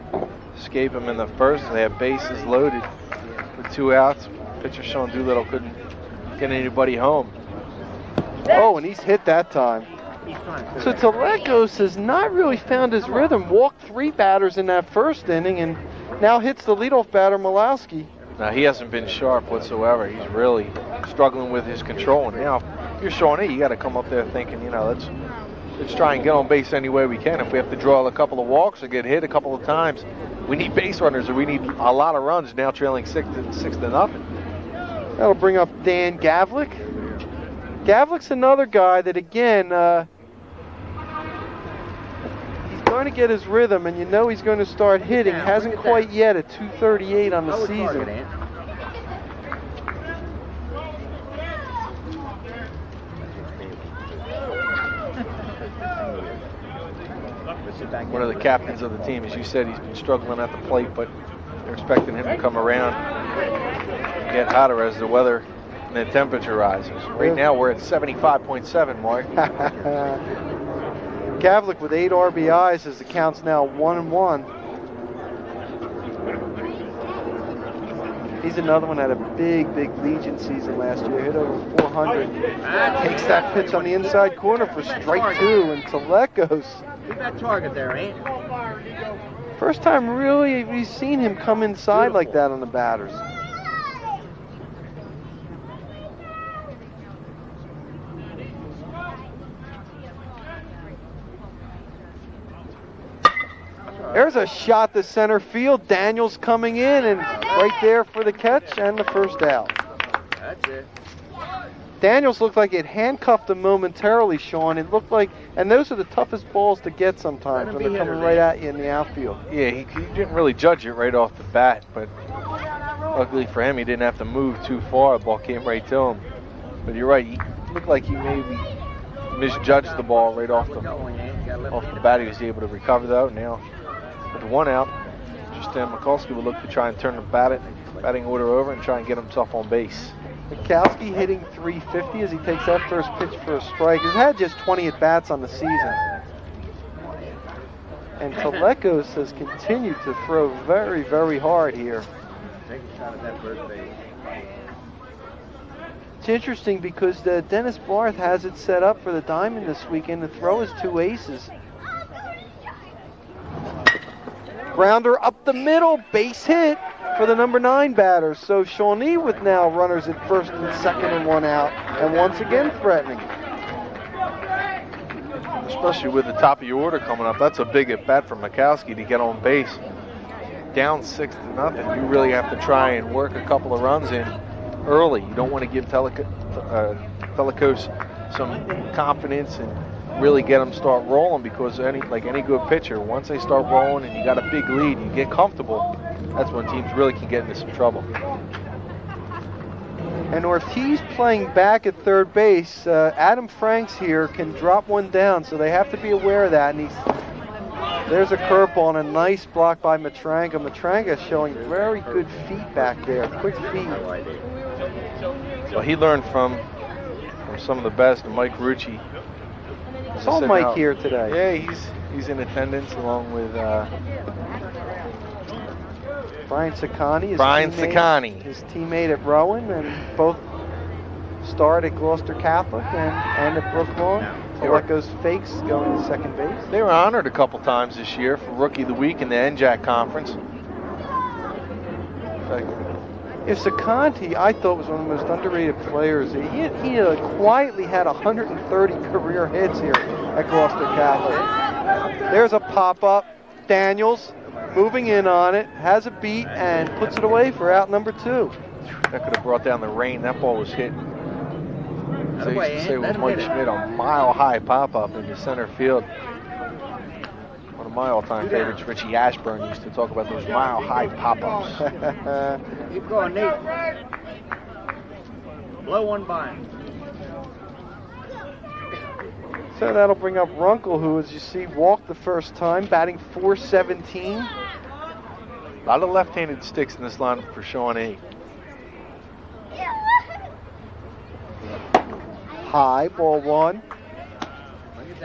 escape them in the first. They have bases loaded with 2 outs. Pitcher Shawn Doolittle couldn't get anybody home. Oh, and he's hit that time. So Telecos has not really found his rhythm. Walked 3 batters in that first inning and now hits the leadoff batter, Malowski. Now, he hasn't been sharp whatsoever. He's really struggling with his control. And now, if you're Shawnee, you got to come up there thinking, you know, let's try and get on base any way we can. If we have to draw a couple of walks or get hit a couple of times, we need base runners or we need a lot of runs now trailing 6-0. That'll bring up Dan Gavlik. Gavlik's another guy that, again, going to get his rhythm, and you know he's going to start hitting. Hasn't quite yet at 238 on the season. One of the captains of the team, as you said, he's been struggling at the plate, but they're expecting him to come around and get hotter as the weather and the temperature rises. Right now we're at 75.7, Mark. Gavlik with 8 RBIs as the count's now 1-1. He's another one that had a big Legion season last year. Hit over 400. Takes that pitch on the inside corner for strike 2, and Telecos. Keep that target there, ain't? First time really we've seen him come inside like that on the batters. there's a shot to center field. Daniels coming in and right there for the catch and the first out. That's it. Daniels looked like it handcuffed him momentarily, Shawn. It looked like, and those are the toughest balls to get sometimes when they're coming right at you in the outfield. Yeah, he didn't really judge it right off the bat, but luckily for him, he didn't have to move too far. The ball came right to him. But you're right, he looked like he maybe misjudged the ball right off the bat. He was able to recover though. Now, with the one out, Justin Mikulski will look to try and turn the batting order over and try and get himself on base. Mikulski hitting .350 as he takes that first pitch for a strike. He's had just 20 at-bats on the season. And Telekos has continued to throw very, very hard here. Take a shot at that first base. It's interesting because Dennis Barth has it set up for the diamond this weekend to throw his 2 aces. Grounder up the middle, base hit for the number 9 batter. So Shawnee with now runners at first and second and 1 out, and once again threatening. Especially with the top of your order coming up, that's a big at bat for Mikulski to get on base. Down 6-0, you really have to try and work a couple of runs in early. You don't want to give Telekos some confidence and really get them start rolling, because like any good pitcher, once they start rolling and you got a big lead, you get comfortable, that's when teams really can get into some trouble. And Ortiz playing back at third base. Adam Franks here can drop one down, so they have to be aware of that. And there's a curveball and a nice block by Matranga. Matranga showing very good feet back there, quick feet. Well, he learned from some of the best, Mike Rucci. I saw Mike here today. Yeah, he's in attendance along with Brian Saccani, his teammate at Rowan, and both starred at Gloucester Catholic and at Brooklawn. Telekos fakes going to second base. They were honored a couple times this year for Rookie of the Week in the NJAC Conference. If Saccani, I thought, was one of the most underrated players. He quietly had 130 career hits here at Gloucester Catholic. There's a pop-up. Daniels moving in on it, has a beat, and puts it away for out number 2. That could have brought down the rain. That ball was hit. So you used to say with Mike Schmidt, a mile-high pop-up into center field. One of my all-time favorites, Richie Ashburn, used to talk about those mile-high pop-ups. Keep going, Nate. Blow one by him. So that'll bring up Runkle, who, as you see, walked the first time, batting .417. A lot of left-handed sticks in this lineup for Shawnee. High, ball 1.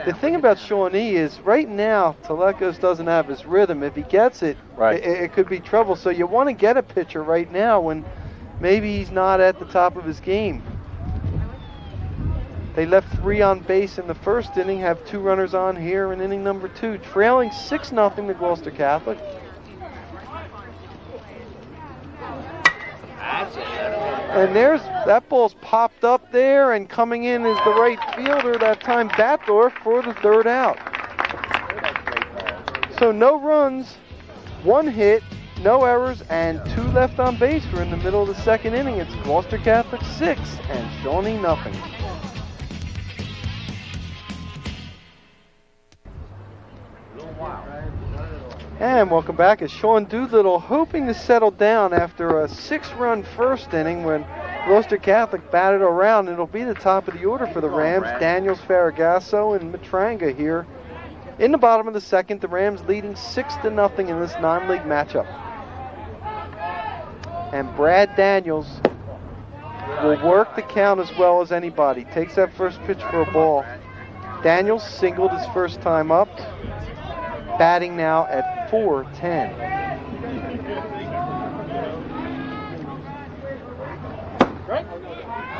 The thing about Shawnee is right now, Telekos doesn't have his rhythm. If he gets it, it could be trouble. So you want to get a pitcher right now when maybe he's not at the top of his game. They left 3 on base in the first inning, have 2 runners on here in inning number 2, trailing 6-0 to Gloucester Catholic. And that ball's popped up there, and coming in is the right fielder, that time Batdorf, for the 3rd out. So no runs, 1 hit, no errors, and 2 left on base. We're in the middle of the 2nd inning. It's Gloucester Catholic 6 and Shawnee nothing. And welcome back. As Shawn Doolittle hoping to settle down after a 6-run first inning when Gloucester Catholic batted around. It'll be the top of the order for the Rams. Daniels, Faragasso, and Matranga here. In the bottom of the 2nd, the Rams leading 6-0 in this non-league matchup. And Brad Daniels will work the count as well as anybody. Takes that first pitch for a ball. Daniels singled his first time up. Batting now at .410.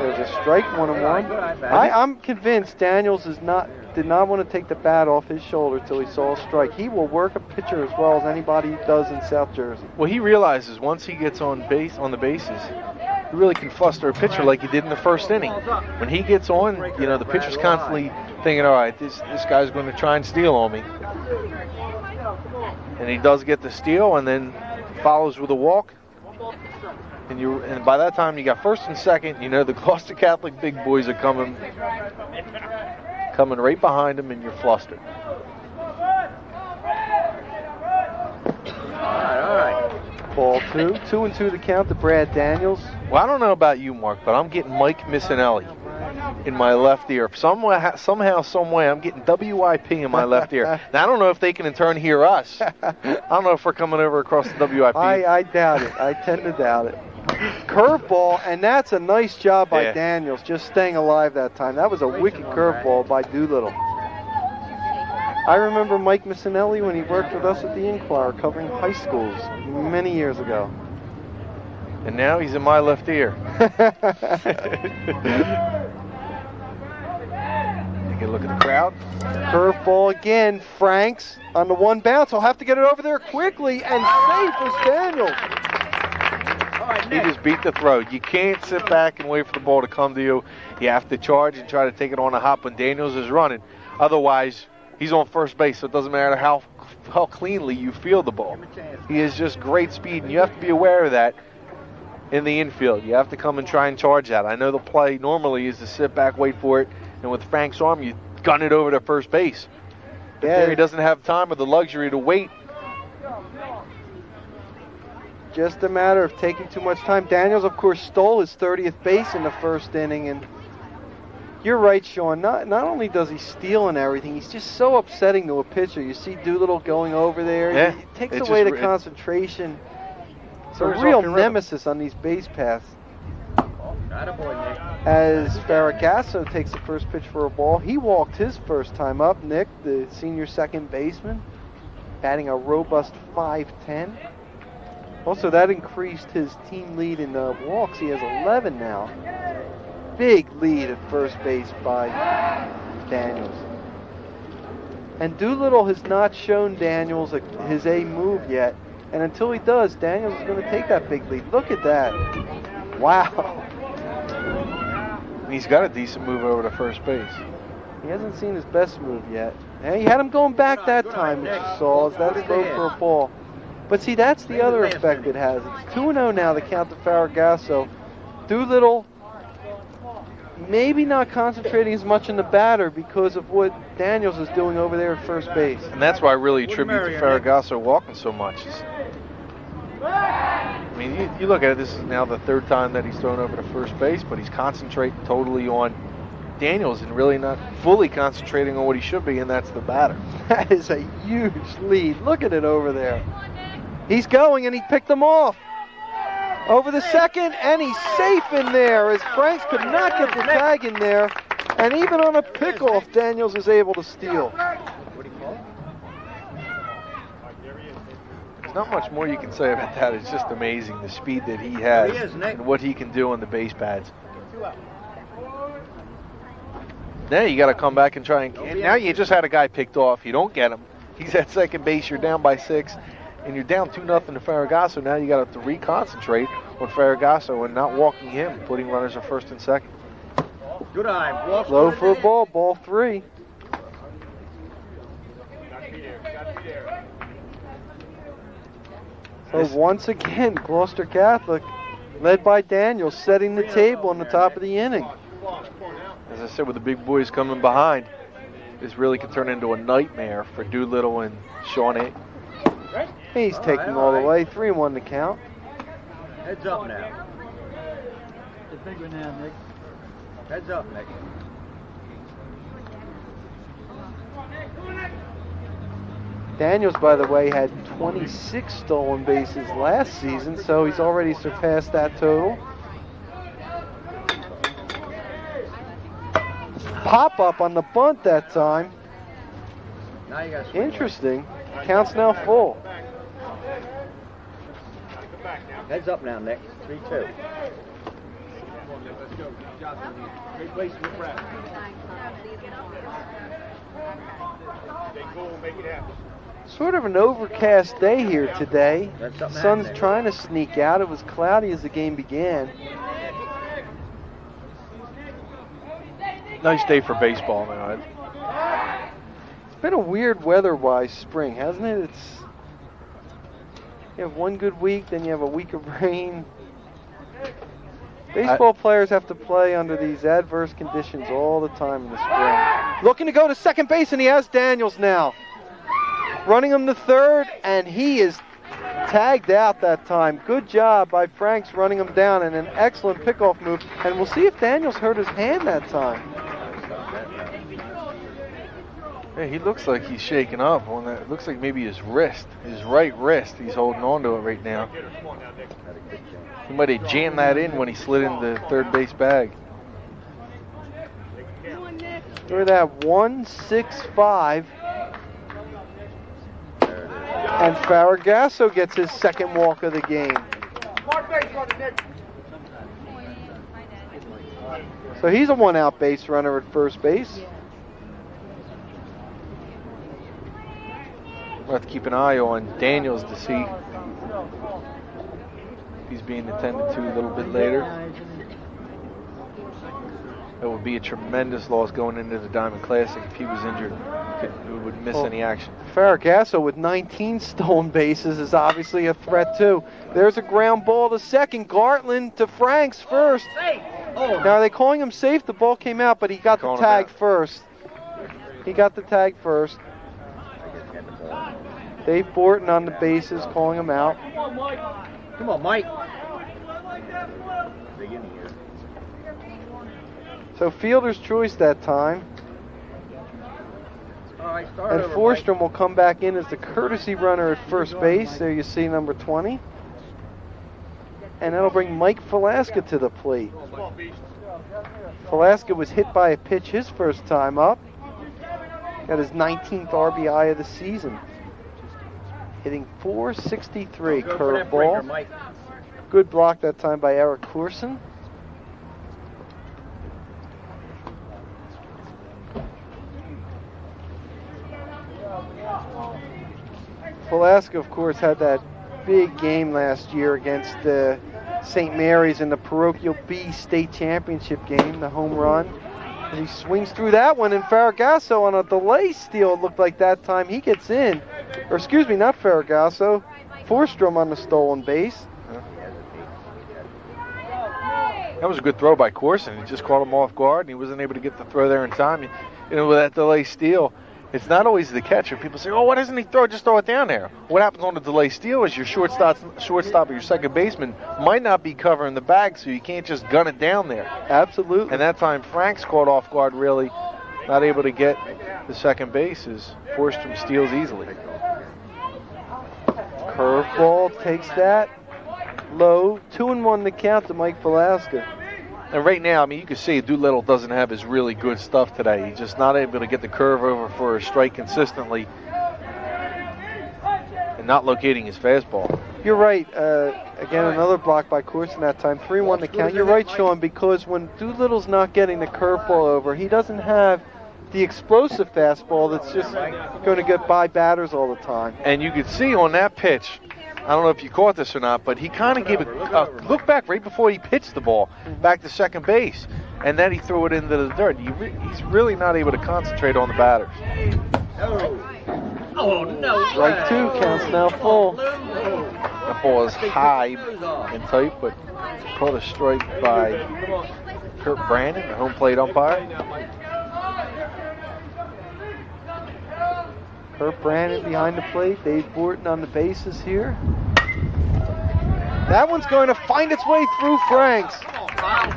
There's a strike, 1-1. I'm convinced Daniels did not want to take the bat off his shoulder till he saw a strike. He will work a pitcher as well as anybody does in South Jersey. Well, he realizes once he gets on the bases, he really can fluster a pitcher like he did in the first inning. When he gets on, the pitcher's constantly thinking, all right, this guy's going to try and steal on me. And he does get the steal and then follows with a walk. And by that time you got first and second. You know the Gloucester Catholic big boys are coming right behind him, and you're flustered. All right. Ball 2. 2-2 to count to Brad Daniels. Well, I don't know about you, Mark, but I'm getting Mike Missinelli in my left ear. Somehow, some way, I'm getting WIP in my left ear. Now, I don't know if they can in turn hear us. I don't know if we're coming over across the WIP. I doubt it. I tend to doubt it. Curveball, and that's a nice job by Daniels, just staying alive that time. That was a wicked curveball by Doolittle. I remember Mike Missinelli when he worked with us at the Inquirer covering high schools many years ago. And now he's in my left ear. Take a look at the crowd. Curveball again. Franks on the one bounce. He'll have to get it over there quickly, and safe is Daniels. He just beat the throw. You can't sit back and wait for the ball to come to you. You have to charge and try to take it on a hop when Daniels is running. Otherwise, he's on first base, so it doesn't matter how cleanly you field the ball. He has just great speed, and you have to be aware of that in the infield. You have to come and try and charge that. I know the play normally is to sit back, wait for it, and with Frank's arm, you gun it over to first base. But there he doesn't have time or the luxury to wait. Just a matter of taking too much time. Daniels, of course, stole his 30th base in the first inning, and you're right, Shawn. Not only does he steal and everything, he's just so upsetting to a pitcher. You see Doolittle going over there. Yeah, it takes away the concentration. It's a throws real off your rhythm. nemesis on these base paths. Attaboy, Nick. As Faragasso takes the first pitch for a ball, he walked his first time up. Nick, the senior second baseman, batting a robust .510. Also, that increased his team lead in walks. He has 11 now. Big lead at first base by Daniels. And Doolittle has not shown Daniels his A move yet. And until he does, Daniels is going to take that big lead. Look at that. Wow. He's got a decent move over to first base. He hasn't seen his best move yet. And he had him going back that time, which you saw, as that's low for a ball. But see, that's the other effect it has. It's 2-0 now, the count to Faragasso. Doolittle maybe not concentrating as much on the batter because of what Daniels is doing over there at first base. And that's why I really attribute to Faragasso walking so much. I mean, you look at it, this is now the third time that he's thrown over to first base, but he's concentrating totally on Daniels and really not fully concentrating on what he should be, and that's the batter. That is a huge lead. Look at it over there. He's going, and he picked him off. Over the second, and he's safe in there as Franks could not get the tag in there. And even on a pickoff, Daniels is able to steal. There's not much more you can say about that. It's just amazing the speed that he has and what he can do on the base pads. Now you got to come back and try and now you just had a guy picked off. You don't get him. He's at second base. You're down by 6. And you're down 2-0 to Faragasso. Now you got to reconcentrate on Faragasso and not walking him, putting runners at first and second. Good eye. Low for a ball, ball 3. So once again, Gloucester Catholic, led by Daniels, setting the table on the top of the inning. As I said, with the big boys coming behind, this really could turn into a nightmare for Doolittle and Shawnee. He's taking all the way. 3-1 to count. Heads up now. The big one now, Nick. Heads up, Nick. Daniels, by the way, had 26 stolen bases last season, so he's already surpassed that total. Pop up on the bunt that time. Now you got to swing. Interesting. Count's now full. Heads up now, Nick. 3-2. Sort of an overcast day here today. That's The something sun's happening. trying to sneak out. It was cloudy as the game began. Nice day for baseball, man. It's been a weird weather-wise spring, hasn't it? You have one good week, then you have a week of rain. Baseball players have to play under these adverse conditions all the time in the spring. Looking to go to second base, and he has Daniels now. Running him to third, and he is tagged out that time. Good job by Franks running him down, and an excellent pickoff move. And we'll see if Daniels hurt his hand that time. Yeah, he looks like he's shaking up on that. It looks like maybe his wrist, his right wrist. He's holding on to it right now. He might have jammed that in when he slid in the third base bag. Look at that, 1-6-5. And Faragasso gets his second walk of the game. So he's a one-out base runner at first base. We'll have to keep an eye on Daniels to see if he's being attended to a little bit later. It would be a tremendous loss going into the Diamond Classic if he was injured. He would miss any action. Faragasso with 19 stolen bases is obviously a threat too. There's a ground ball to second. Gartland to Franks first. Now are they calling him safe? The ball came out, but he got the tag first. He got the tag first. Dave Borton on the bases, calling him out. Come on, Mike. So fielder's choice that time. And Forsstrom will come back in as the courtesy runner at first base. There you see number 20. And that'll bring Mike Velasquez to the plate. Velasquez was hit by a pitch his first time up. Got his 19th RBI of the season. Hitting .463, curveball. Good block that time by Eric Courson. Velasquez, of course, had that big game last year against St. Mary's in the Parochial B State Championship game, the home run. And he swings through that one, and Faragasso on a delay steal, it looked like that time. He gets in. Or excuse me, not Faragasso. Forsstrom on the stolen base. That was a good throw by Courson. He just caught him off guard, and he wasn't able to get the throw there in time. You know, with that delay steal, it's not always the catcher. People say, oh, why doesn't he throw? Just throw it down there. What happens on the delay steal is your shortstop or your second baseman might not be covering the bag, so you can't just gun it down there. Absolutely. And that time, Frank's caught off guard, really not able to get the second base as Forsstrom steals easily. Curveball takes that. Low. 2-1 the count to Mike Velasquez. And right now, I mean, you can see Doolittle doesn't have his really good stuff today. He's just not able to get the curve over for a strike consistently and not locating his fastball. You're right. Again, another block by Courson that time. 3-1 the count. You're right, Shawn, because when Doolittle's not getting the curveball over, he doesn't have the explosive fastball that's just going to get by batters all the time. And you could see on that pitch, I don't know if you caught this or not, but he kind of gave a look back right before he pitched the ball back to second base, and then he threw it into the dirt. He's really not able to concentrate on the batters. Oh, no. Strike two, counts now full. The ball is high and tight, but caught a strike by Kurt Brandon, the home plate umpire. Kurt Brandon behind the plate. Dave Borton on the bases here. That one's going to find its way through Franks.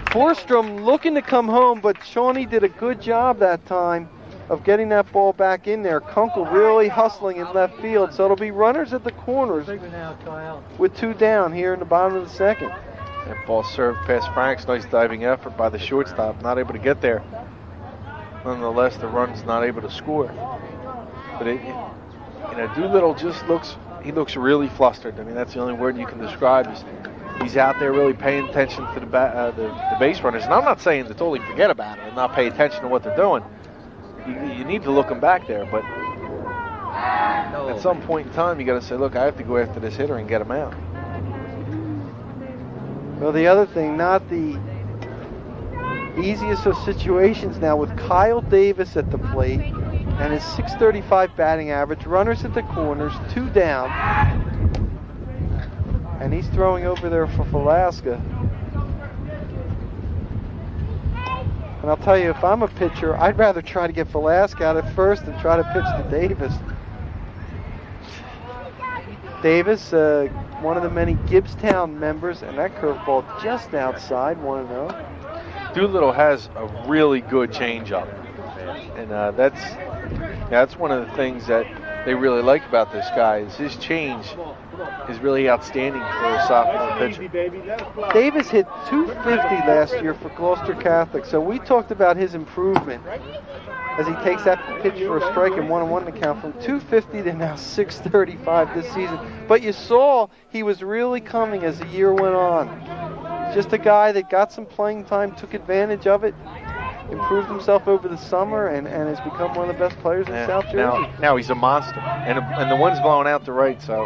Forsstrom looking to come home, but Shawnee did a good job that time of getting that ball back in there. Kunkel really hustling in left field, so it'll be runners at the corners with two down here in the bottom of the second. That ball served past Franks. Nice diving effort by the shortstop. Not able to get there. Nonetheless, the run's not able to score. But Doolittle just looks really flustered. I mean, that's the only word you can describe. He's out there really paying attention to the base runners. And I'm not saying to totally forget about them and not pay attention to what they're doing. You need to look them back there, but at some point in time, you got to say, look, I have to go after this hitter and get him out. Well, the other thing, not the easiest of situations now with Kyle Davis at the plate and his .635 batting average. Runners at the corners, two down. And he's throwing over there for Velasca. And I'll tell you, if I'm a pitcher, I'd rather try to get Velasca out at first than try to pitch to Davis. Davis, one of the many Gibbstown members, and that curveball just outside, 1-0. Doolittle has a really good changeup, and that's one of the things that they really like about this guy is his change is really outstanding for a sophomore pitcher. Davis hit 250 last year for Gloucester Catholic, so we talked about his improvement as he takes that pitch for a strike and 1-1 to count from 250 to now 635 this season. But you saw he was really coming as the year went on. Just a guy that got some playing time, took advantage of it, improved himself over the summer, and has become one of the best players in South Jersey. Now he's a monster, and the wind's blowing out to right, so.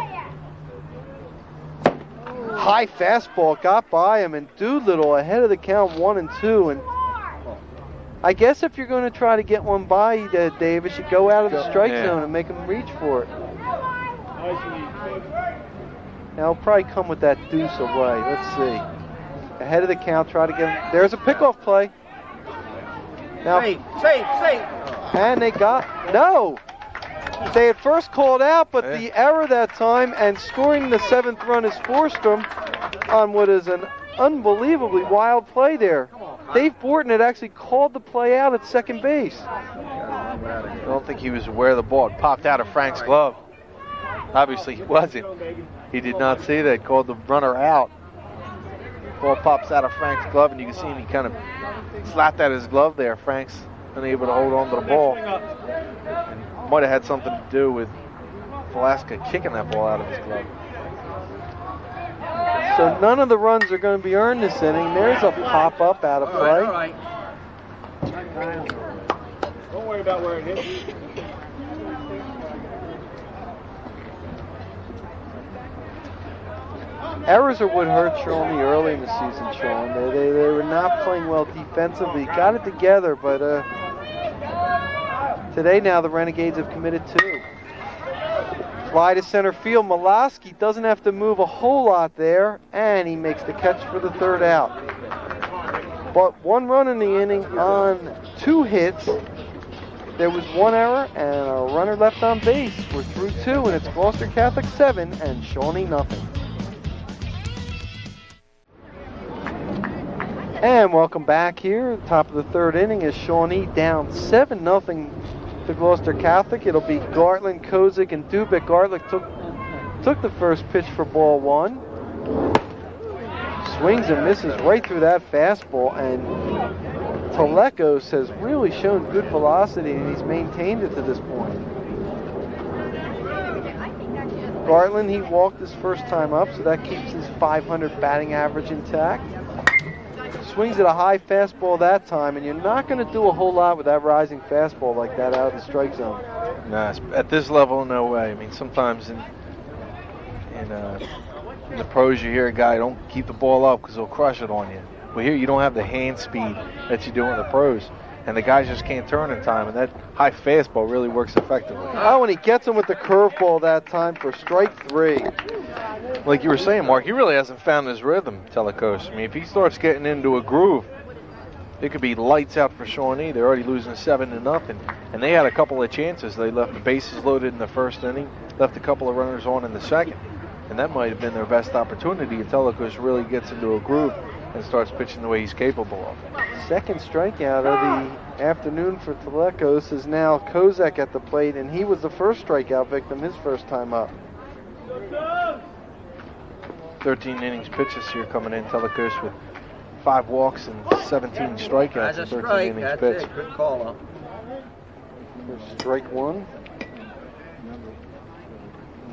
High fastball got by him, and Doolittle ahead of the count 1-2. And I guess if you're going to try to get one by Davis, you go out of the strike zone and make him reach for it. Now he'll probably come with that deuce away. Let's see. Ahead of the count, try to get him. There's a pickoff play. Now, Safe. and they got, no! They had first called out, but the error that time, and scoring the 7th run is Forstrom on what is an unbelievably wild play there. Dave Borton had actually called the play out at second base. I don't think he was aware the ball had popped out of Frank's glove. Obviously he wasn't. He did not see that, called the runner out. Ball pops out of Frank's glove, and you can see him, he kind of slapped at his glove there. Frank's unable to hold on to the ball. Might have had something to do with Velasca kicking that ball out of his glove. So none of the runs are going to be earned this inning. There's a pop-up out of play. All right. Don't worry about where it hits. Errors are what hurt Shawnee early in the season, Shawn. They were not playing well defensively. Got it together, but today now the Renegades have committed 2. Fly to center field. Moloski doesn't have to move a whole lot there, and he makes the catch for the 3rd out. But 1 run in the inning on 2 hits. There was 1 error and a runner left on base. We're through 2, and it's Gloucester Catholic 7 and Shawnee nothing. And welcome back here. Top of the 3rd inning is Shawnee down 7-0 to Gloucester Catholic. It'll be Gartland, Kozik, and Dubik. Gartland took the first pitch for ball 1. Swings and misses right through that fastball, and Telekos has really shown good velocity, and he's maintained it to this point. Gartland, he walked his first time up, so that keeps his .500 batting average intact. Swings at a high fastball that time, and you're not going to do a whole lot with that rising fastball like that out of the strike zone. Nah, at this level, no way. I mean, sometimes in the pros, you hear a guy, don't keep the ball up because he'll crush it on you. Well, here you don't have the hand speed that you do in the pros, and the guys just can't turn in time, and that high fastball really works effectively. Oh, and he gets him with the curveball that time for strike 3. Like you were saying, Mark, he really hasn't found his rhythm, Telekos. I mean, if he starts getting into a groove, it could be lights out for Shawnee. They're already losing 7-0, and they had a couple of chances. They left the bases loaded in the 1st inning, left a couple of runners on in the 2nd, and that might have been their best opportunity until Telekos really gets into a groove and starts pitching the way he's capable of. 2nd strikeout of the afternoon for Telekos is now Kozak at the plate, and he was the first strikeout victim his first time up. 13 innings pitched this year coming in. Telekos with 5 walks and 17 strikeouts That's a in 13 strike. innings That's pitched. it. Good call up. Strike 1.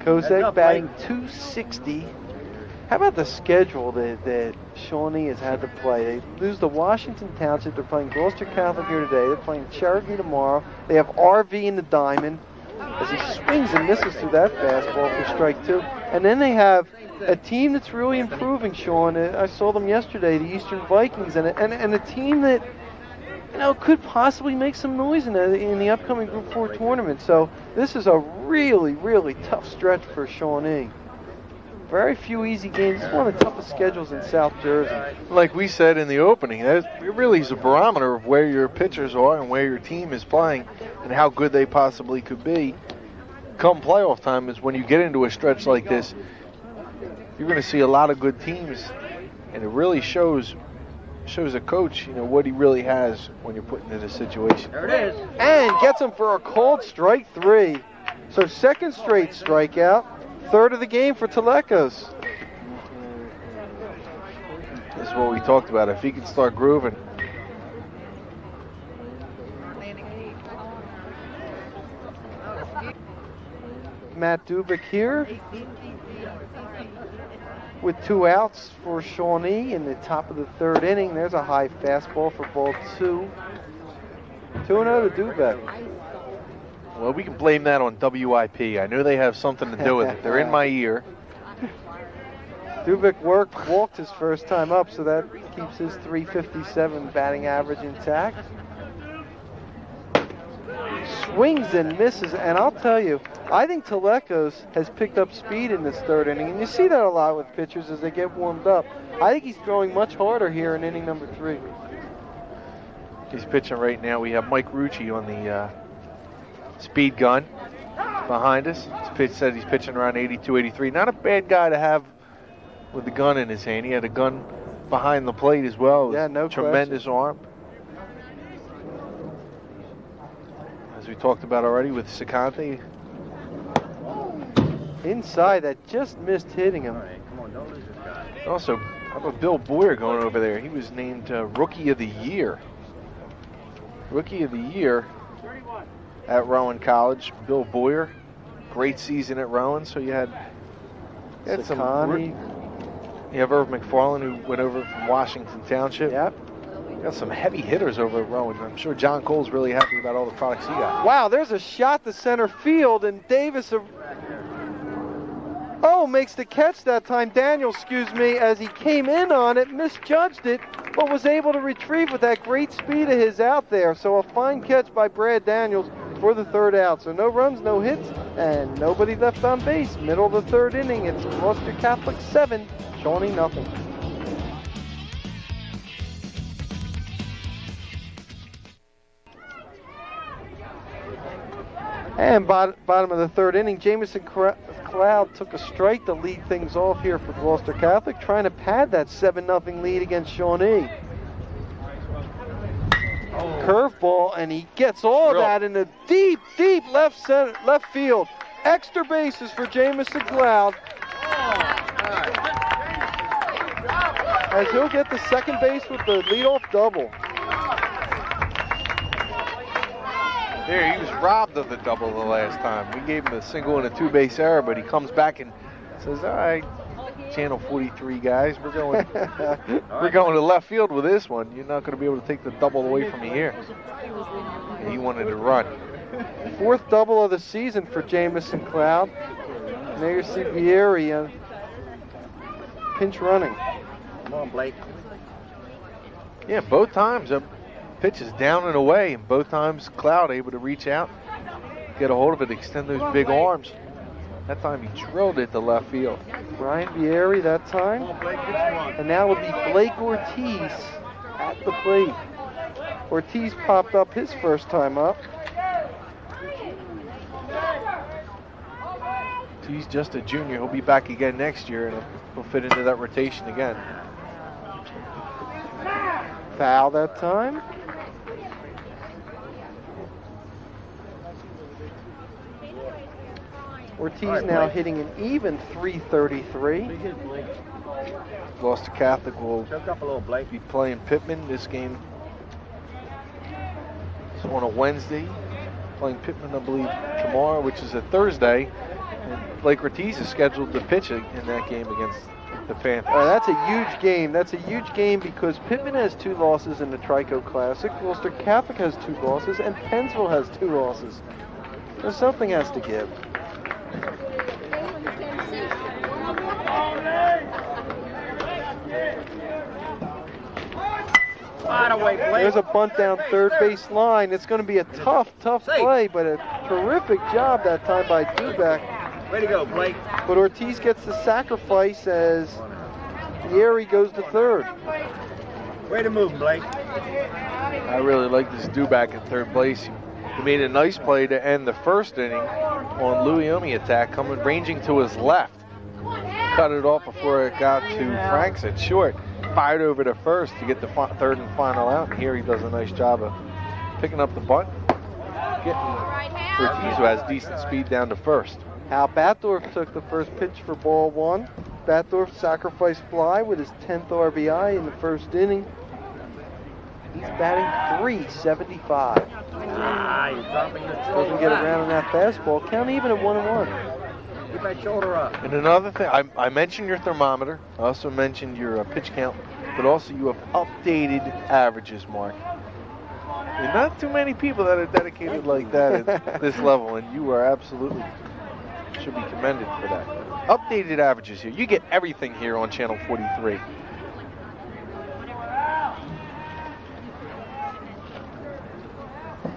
Kozak batting .260. How about the schedule that Shawnee has had to play? They lose to Washington Township. They're playing Gloucester Catholic here today. They're playing Cherokee tomorrow. They have RV in the diamond as he swings and misses through that fastball for strike 2. And then they have a team that's really improving, Shawn. I saw them yesterday, the Eastern Vikings, and a team that could possibly make some noise in the upcoming Group 4 tournament. So this is a really, really tough stretch for Shawnee. Very few easy games. It's one of the toughest schedules in South Jersey. Like we said in the opening, it really is a barometer of where your pitchers are and where your team is playing and how good they possibly could be. Come playoff time is when you get into a stretch like this, you're going to see a lot of good teams, and it really shows a coach, what he really has when you're put into this situation. There it is. And gets him for a called strike 3. So second straight strikeout, third of the game for Telecos. This is what we talked about. If he can start grooving. Matt Dubik here with 2 outs for Shawnee in the top of the 3rd inning. There's a high fastball for ball 2. 2-0 to Dubik. Well, we can blame that on WIP. I know they have something to do with it. They're in my ear. Dubik walked his first time up, so that keeps his .357 batting average intact. Swings and misses, and I'll tell you, I think Telecos has picked up speed in this 3rd inning, and you see that a lot with pitchers as they get warmed up. I think he's throwing much harder here in inning number 3. He's pitching right now. We have Mike Rucci on the speed gun behind us. His pitch says he's pitching around 82, 83. Not a bad guy to have with the gun in his hand. He had a gun behind the plate as well. Yeah, no tremendous arm. As we talked about already with Sicante. Inside, that just missed hitting him. Come on, don't lose this guy. Also, how about Bill Boyer going over there? He was named Rookie of the Year. Rookie of the Year at Rowan College. Bill Boyer, great season at Rowan. So you had Sicante. You have Irv McFarland, who went over from Washington Township. Yep. Got some heavy hitters over at Rowan. I'm sure John Cole's really happy about all the products he got. Wow, there's a shot to center field, and Davis makes the catch that time. Daniel, as he came in on it, misjudged it, but was able to retrieve with that great speed of his out there. So a fine catch by Brad Daniels for the 3rd out. So no runs, no hits, and nobody left on base. Middle of the 3rd inning, it's Gloucester Catholic 7, Shawnee nothing. And bottom of the 3rd inning, Jamison Cloud took a strike to lead things off here for Gloucester Catholic, trying to pad that 7-0 lead against Shawnee. Curveball, and he gets all that in the deep left field. Extra bases for Jamison Cloud. As he'll get the second base with the leadoff double. There, he was robbed of the double the last time. We gave him a single and a 2-base error, but he comes back and says, all right, Channel 43 guys, we're going to left field with this one. You're not going to be able to take the double away from me here. And he wanted to run. 4th double of the season for Jamison Cloud. And there you see Leary pinch running. Come on, Blake. Yeah, both times pitch is down and away, and both times Cloud able to reach out, get a hold of it, extend those big arms. That time he drilled it to left field. Brian Vieri that time. And now it'll be Blake Ortiz at the plate. Ortiz popped up his first time up. He's just a junior. He'll be back again next year, and he'll fit into that rotation again. Foul that time. Ortiz now hitting an even .333. Gloucester Catholic will Choke up a little, Blake. be playing Pittman. This game is on a Wednesday. Playing Pittman, I believe, tomorrow, which is a Thursday. And Blake Ortiz is scheduled to pitch in that game against the Panthers. That's a huge game. That's a huge game because Pittman has 2 losses in the Trico Classic. Gloucester Catholic has 2 losses, and Pennsville has 2 losses. So something has to give. There's a bunt down 3rd base line. It's going to be a tough play, but a terrific job that time by Dubek Way to go, Blake. But Ortiz gets the sacrifice as Leary goes to third. Way to move, Blake. I really like this do-back at third base. He made a nice play to end the first inning on Louis Omi attack, ranging to his left. Cut it off before it got to Franks at short. Fired over to first to get the third and final out. And here he does a nice job of picking up the bunt, getting Ortiz, who has decent speed, down to first. Hal Batdorf took the first pitch for ball one. Batdorf sacrifice fly with his 10th RBI in the first inning. He's batting .375. He's dropping the shoulder. Doesn't get around on that fastball. Count even at 1-1. Keep that shoulder up. And another thing, I mentioned your thermometer. I also mentioned your pitch count, but also you have updated averages, Mark. There's not too many people that are dedicated like that at this level, and you are absolutely should be commended for that. Updated averages here. You get everything here on Channel 43.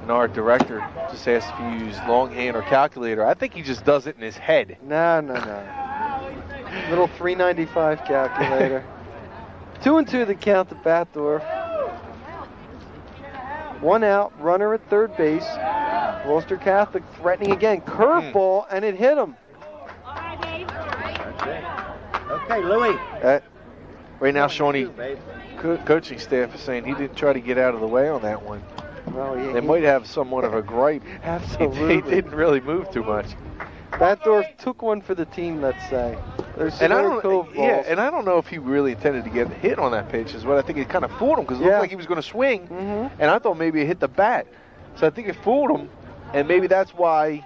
And our director just asked if you use longhand or calculator. I think he just does it in his head. No. Little 395 calculator. 2-2 the count to Batdorf. 1 out, runner at third base. Gloucester Catholic threatening again. Curveball, and it hit him. That's it. Okay, Louis. Right now, Shawnee Babe. coaching staff is saying he didn't try to get out of the way on that one. Well, They might have somewhat of a gripe. Absolutely. He didn't really move too much. Batdorf took one for the team, let's say. There's some other curveballs. and I don't know if he really intended to get hit on that pitch is what I think it kind of fooled him because it looked like he was going to swing, and I thought maybe it hit the bat. So I think it fooled him, and maybe that's why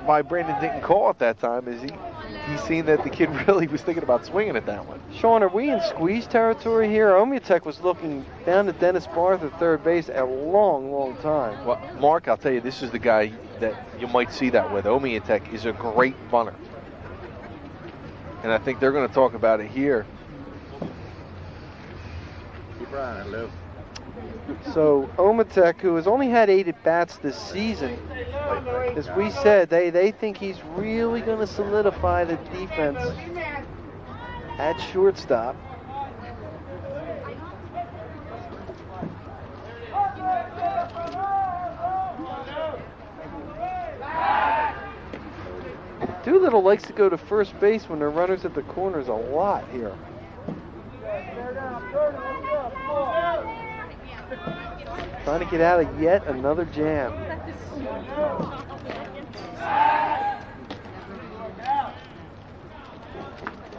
Brandon didn't call at that time is he's seen that the kid really was thinking about swinging at that one. Shawn, are we in squeeze territory here? Omiatek was looking down to Dennis Barth at third base a long time. Well, Mark, I'll tell you, this is the guy that you might see that with. Omiatek is a great bunter. And I think they're going to talk about it here. Keep right on it, Lou. So Omiatek, who has only had 8 at-bats this season, as we said, they think he's really going to solidify the defense at shortstop. Doolittle likes to go to first base when there are runners at the corners a lot here. Trying to get out of yet another jam.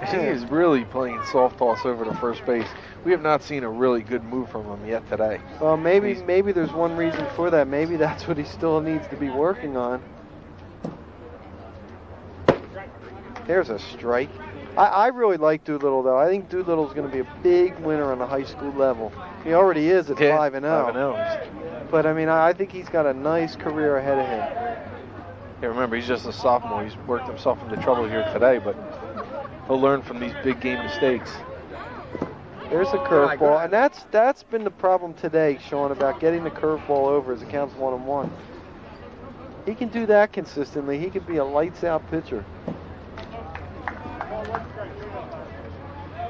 He is really playing soft toss over to first base. We have not seen a really good move from him yet today. Well, maybe there's one reason for that. Maybe that's what he still needs to be working on. There's a strike. I really like Doolittle, though. I think Doolittle's going to be a big winner on the high school level. He already is at 5-0. 5-0. But, I mean, I think he's got a nice career ahead of him. Yeah, remember, he's just a sophomore. He's worked himself into trouble here today, but he'll learn from these big game mistakes. There's a curveball, and that's been the problem today, Shawn, about getting the curveball over as it counts 1-1. He can do that consistently. He can be a lights-out pitcher.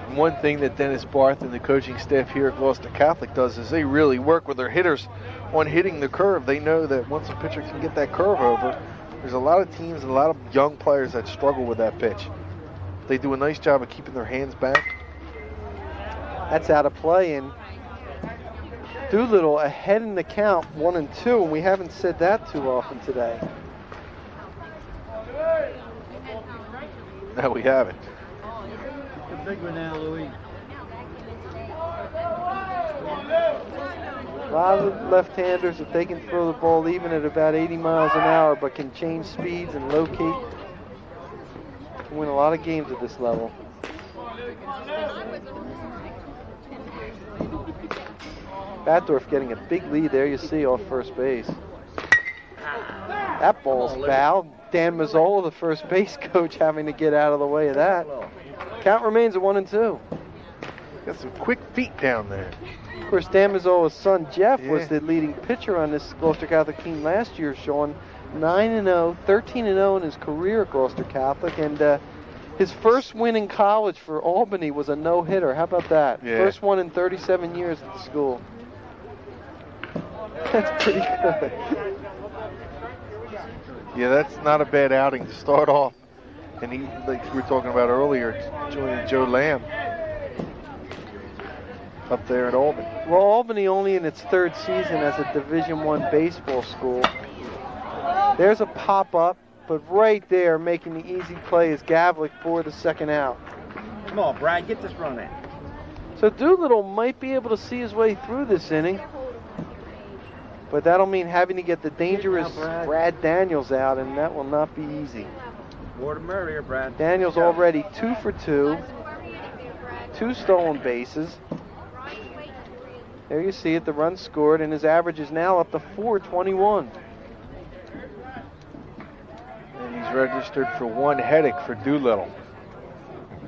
And one thing that Dennis Barth and the coaching staff here at Gloucester Catholic does is they really work with their hitters on hitting the curve. They know that once a pitcher can get that curve over, there's a lot of teams and a lot of young players that struggle with that pitch. They do a nice job of keeping their hands back. That's out of play, and Doolittle ahead in the count, 1-2, and we haven't said that too often today. No, we haven't. The big one now, Louis. A lot of left-handers, if they can throw the ball even at about 80 miles an hour, but can change speeds and locate, can win a lot of games at this level. Batdorf getting a big lead there, you see, off first base. That ball's foul. Dan Mazzola, the first base coach, having to get out of the way of that. Count remains at 1-2. Got some quick feet down there. Of course, Dan Mazzola's son, Jeff, was the leading pitcher on this Gloucester Catholic team last year, Shawn. 9-0, 13-0 in his career at Gloucester Catholic, and his first win in college for Albany was a no-hitter. How about that? Yeah. First one in 37 years at the school. That's pretty good. Yeah, that's not a bad outing to start off. And he, like we were talking about earlier, joining Joe Lamb up there at Albany. Well, Albany only in its third season as a Division I baseball school. There's a pop-up, but right there making the easy play is Gavlik for the second out. Come on, Brad, get this run in. So Doolittle might be able to see his way through this inning, but that'll mean having to get the dangerous Brad Daniels out, and that will not be easy. More the merrier, Brad. Daniels already 2 for 2, 2 stolen bases. There you see it, the run scored, and his average is now up to 421. And he's registered for 1 headache for Doolittle.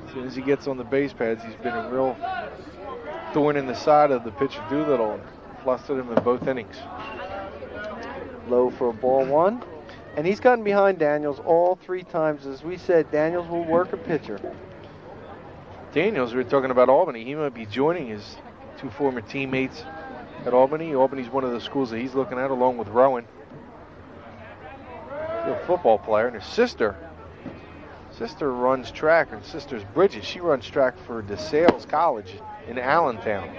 As soon as he gets on the base pads, he's been a real thorn in the side of the pitcher Doolittle and flustered him in both innings. Low for a ball 1. And he's gotten behind Daniels all 3 times. As we said, Daniels will work a pitcher. Daniels, we were talking about Albany. He might be joining his 2 former teammates at Albany. Albany's one of the schools that he's looking at, along with Rowan. He's a football player, and his sister runs track. Her sister's Bridget. She runs track for DeSales College in Allentown.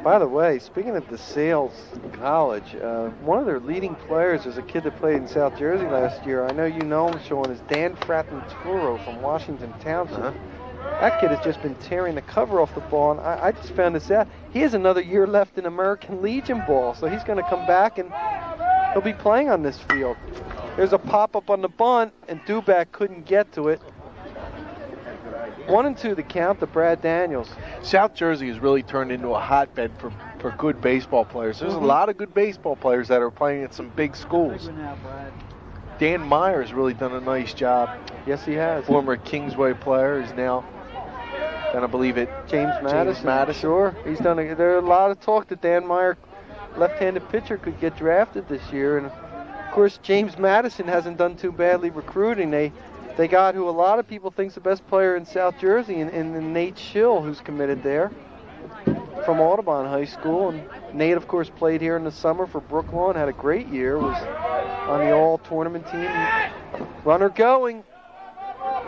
By the way, speaking of DeSales College, one of their leading players is a kid that played in South Jersey last year. I know you know him, Shawn, is Dan Fratanturo from Washington Township. That kid has just been tearing the cover off the ball, and I just found this out. He has another year left in American Legion ball, so he's going to come back and he'll be playing on this field. There's a pop-up on the bunt, and Duback couldn't get to it. 1-2 the count to Brad Daniels. South Jersey has really turned into a hotbed for good baseball players. There's a lot of good baseball players that are playing at some big schools. Dan Meyer's really done a nice job. Yes, he has. Former Kingsway player is now, and I believe it, James Madison. Sure. He's done. There's a lot of talk that Dan Meyer, left-handed pitcher, could get drafted this year, and of course James Madison hasn't done too badly recruiting. They got who a lot of people think's the best player in South Jersey, in Nate Schill, who's committed there from Audubon High School. And Nate, of course, played here in the summer for Brooklawn, had a great year, was on the all-tournament team. Runner going,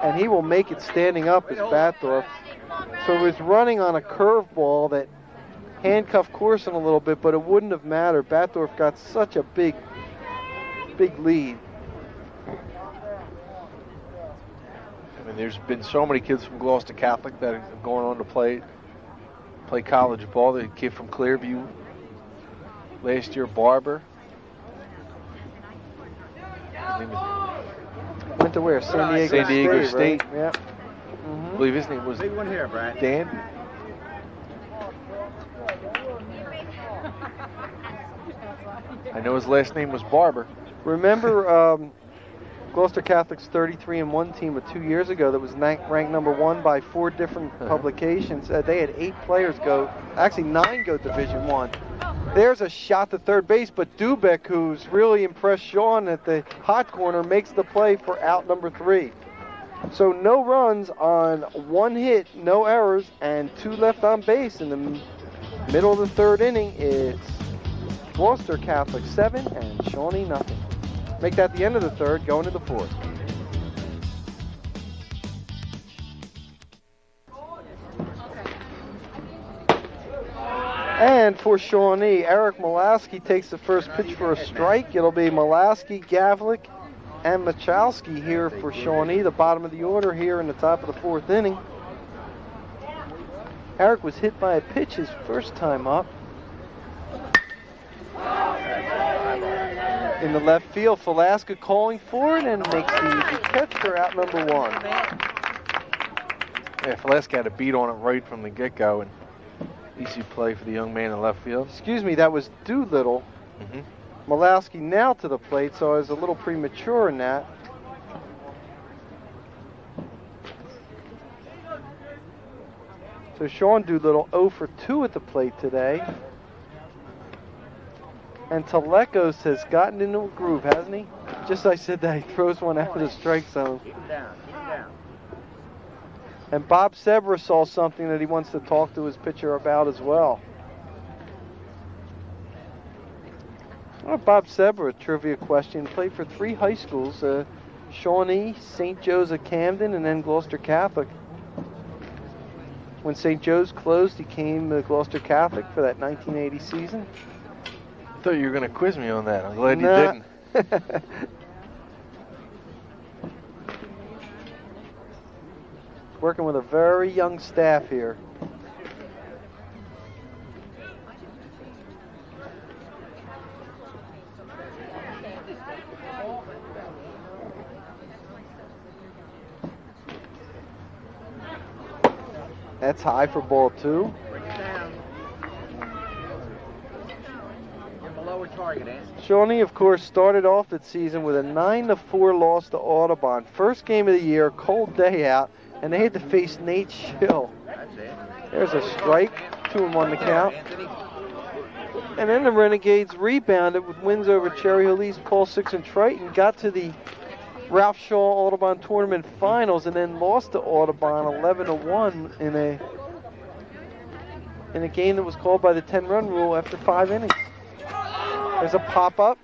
and he will make it standing up as Batdorf. So it was running on a curveball that handcuffed Corson a little bit, but it wouldn't have mattered. Batdorf got such a big lead. I mean, there's been so many kids from Gloucester Catholic that are going on to play college ball. The kid from Clearview last year, Barber. Went to where? San Diego State. Right? Yeah. I believe his name was Big one here, Brad. Dan. I know his last name was Barber. Remember Gloucester Catholic's 33-1 team of 2 years ago that was ranked number 1 by 4 different publications. They had 8 players go, actually 9 go Division I. There's a shot to third base, but Dubeck, who's really impressed Shawn at the hot corner, makes the play for out number 3. So no runs on 1 hit, no errors, and 2 left on base in the middle of the 3rd inning. It's Gloucester Catholic 7 and Shawnee nothing. Make that the end of the 3rd, going to the 4th. And for Shawnee, Eric Mulaski takes the first pitch for a strike. It'll be Mulaski, Gavlik, and Michalski here for Shawnee, the bottom of the order here in the top of the 4th inning. Eric was hit by a pitch his first time up. In the left field, Falaska calling for it and makes the easy catch for out number 1. Yeah, Falaska had a beat on it right from the get-go, and easy play for the young man in left field. Excuse me, that was Doolittle. Mulaski now to the plate, so I was a little premature in that. So Shawn Doolittle 0 for 2 at the plate today. And Telecos has gotten into a groove, hasn't he? Just as I said that, he throws one out of the strike zone. Keep him down. Keep him down. And Bob Sebra saw something that he wants to talk to his pitcher about as well. Well, Bob Sebra, a trivia question, played for 3 high schools, Shawnee, St. Joe's of Camden, and then Gloucester Catholic. When St. Joe's closed, he came to Gloucester Catholic for that 1980 season. I thought you were going to quiz me on that. I'm glad you Nah. didn't. Working with a very young staff here. That's high for ball 2. Bring it down. Give him a lower target, Anthony. Shawnee, of course, started off the season with a 9-4 loss to Audubon. First game of the year, cold day out, and they had to face Nate Schill. That's it. There's a strike, 2-1 the count. Anthony. And then the Renegades rebounded with wins over Cherry Hill East, Paul Six, and Triton, got to the Ralph Shaw Audubon Tournament Finals, and then lost to Audubon 11-1 in a game that was called by the 10-run rule after 5 innings. There's a pop-up.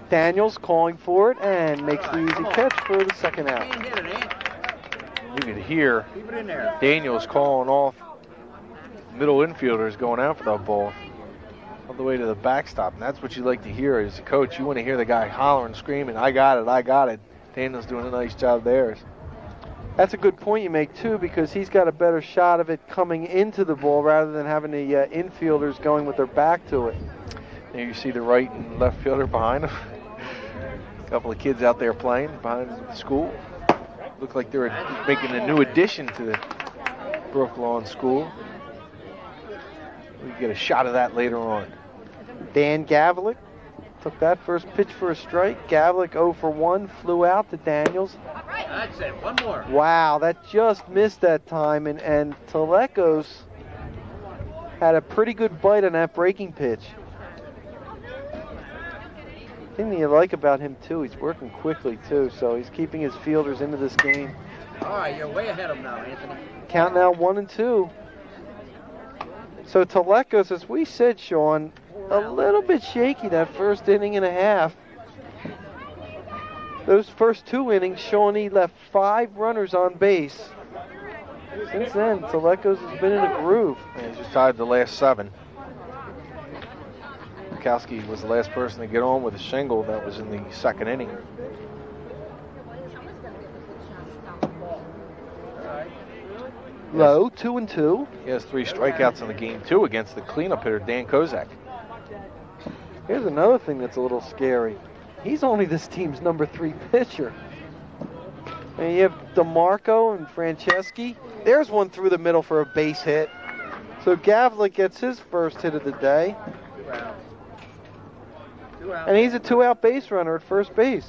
Daniels calling for it and makes the easy catch for the second out. Can't hit it, Anthony. You could hear Keep it in there. Daniels calling off middle infielders going out for that ball all the way to the backstop. And that's what you like to hear as a coach. You want to hear the guy hollering, screaming, I got it, I got it. Daniels doing a nice job there. That's a good point you make, too, because he's got a better shot of it coming into the ball rather than having the infielders going with their back to it. There you see the right and left fielder behind him. A couple of kids out there playing behind the school. Look like they're making a new addition to the Brooklawn school. We get a shot of that later on. Dan Gavlik took that first pitch for a strike. Gavlik 0 for 1, flew out to Daniels. That's it. One more. Wow, that just missed that time, and Telecos had a pretty good bite on that breaking pitch. The thing that you like about him, too, he's working quickly, too, so he's keeping his fielders into this game. All right, you're way ahead of him now, Anthony. Count now 1-2. So Telecos, as we said, Shawn, a little bit shaky that first inning and a half. Those first 2 innings, Shawnee left 5 runners on base. Since then, Telecos has been in a groove. And he's just tied the last 7. Bukowski was the last person to get on with a shingle. That was in the second inning. Low, 2-2. He has 3 strikeouts in the game, too, against the cleanup hitter, Dan Kozak. Here's another thing that's a little scary. He's only this team's number 3 pitcher. And you have DeMarco and Franceschi. There's one through the middle for a base hit. So Gavlik gets his first hit of the day. 2 outs. 2 outs. And he's a 2-out base runner at first base.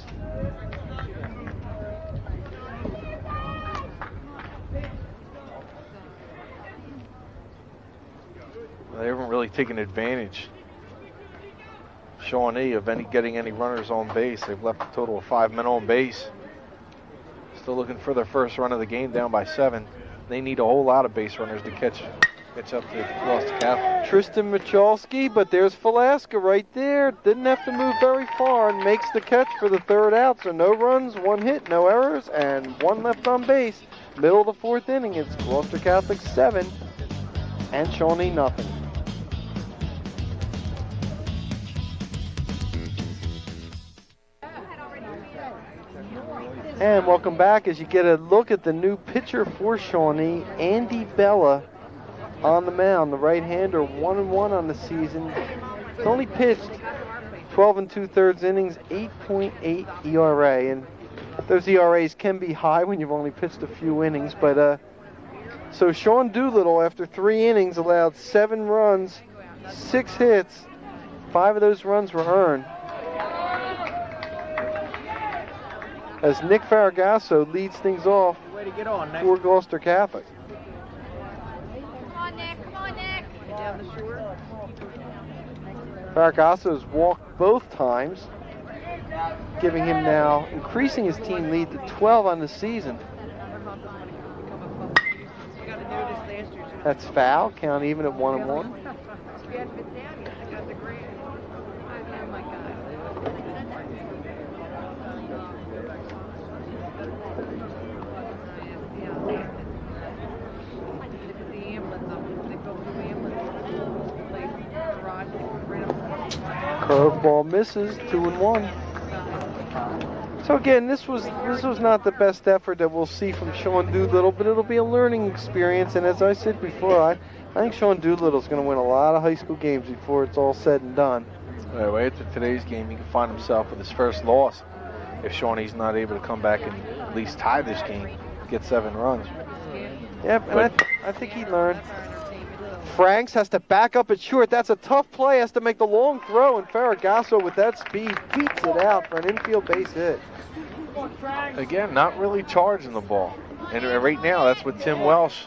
They haven't really taken advantage, Shawnee, of getting any runners on base. They've left a total of 5 men on base. Still looking for their first run of the game, down by 7. They need a whole lot of base runners to catch up to Gloucester Catholic. Tristan Michalski, but there's Velasca right there. Didn't have to move very far and makes the catch for the 3rd out. So no runs, 1 hit, no errors, and 1 left on base. Middle of the 4th inning, it's Gloucester Catholic 7 and Shawnee nothing. And welcome back as you get a look at the new pitcher for Shawnee, Andy Bella, on the mound. The right-hander, 1-1 on the season. He's only pitched 12 2/3 innings, 8.8 ERA. And those ERAs can be high when you've only pitched a few innings. But so Sean Doolittle, after 3 innings, allowed 7 runs, 6 hits. 5 of those runs were earned. As Nick Faragasso leads things off Way to get on, Nick. for Gloucester Catholic. Come on, Nick. Come on, Nick. Faragasso's walked both times, giving him now, increasing his team lead to 12 on the season. That's foul, count even at 1-1. Curveball misses, 2-1. So again, this was not the best effort that we'll see from Shawn Doolittle, but it'll be a learning experience. And as I said before, I think Shawn Doolittle's going to win a lot of high school games before it's all said and done. Anyway, after today's game, he can find himself with his first loss if Shawnee's not able to come back and at least tie this game, get 7 runs. Yep, and I think he learned. Franks has to back up at short. That's a tough play. Has to make the long throw, and Faragasso with that speed beats it out for an infield base hit. Again, not really charging the ball. And right now, that's what Tim Welsh,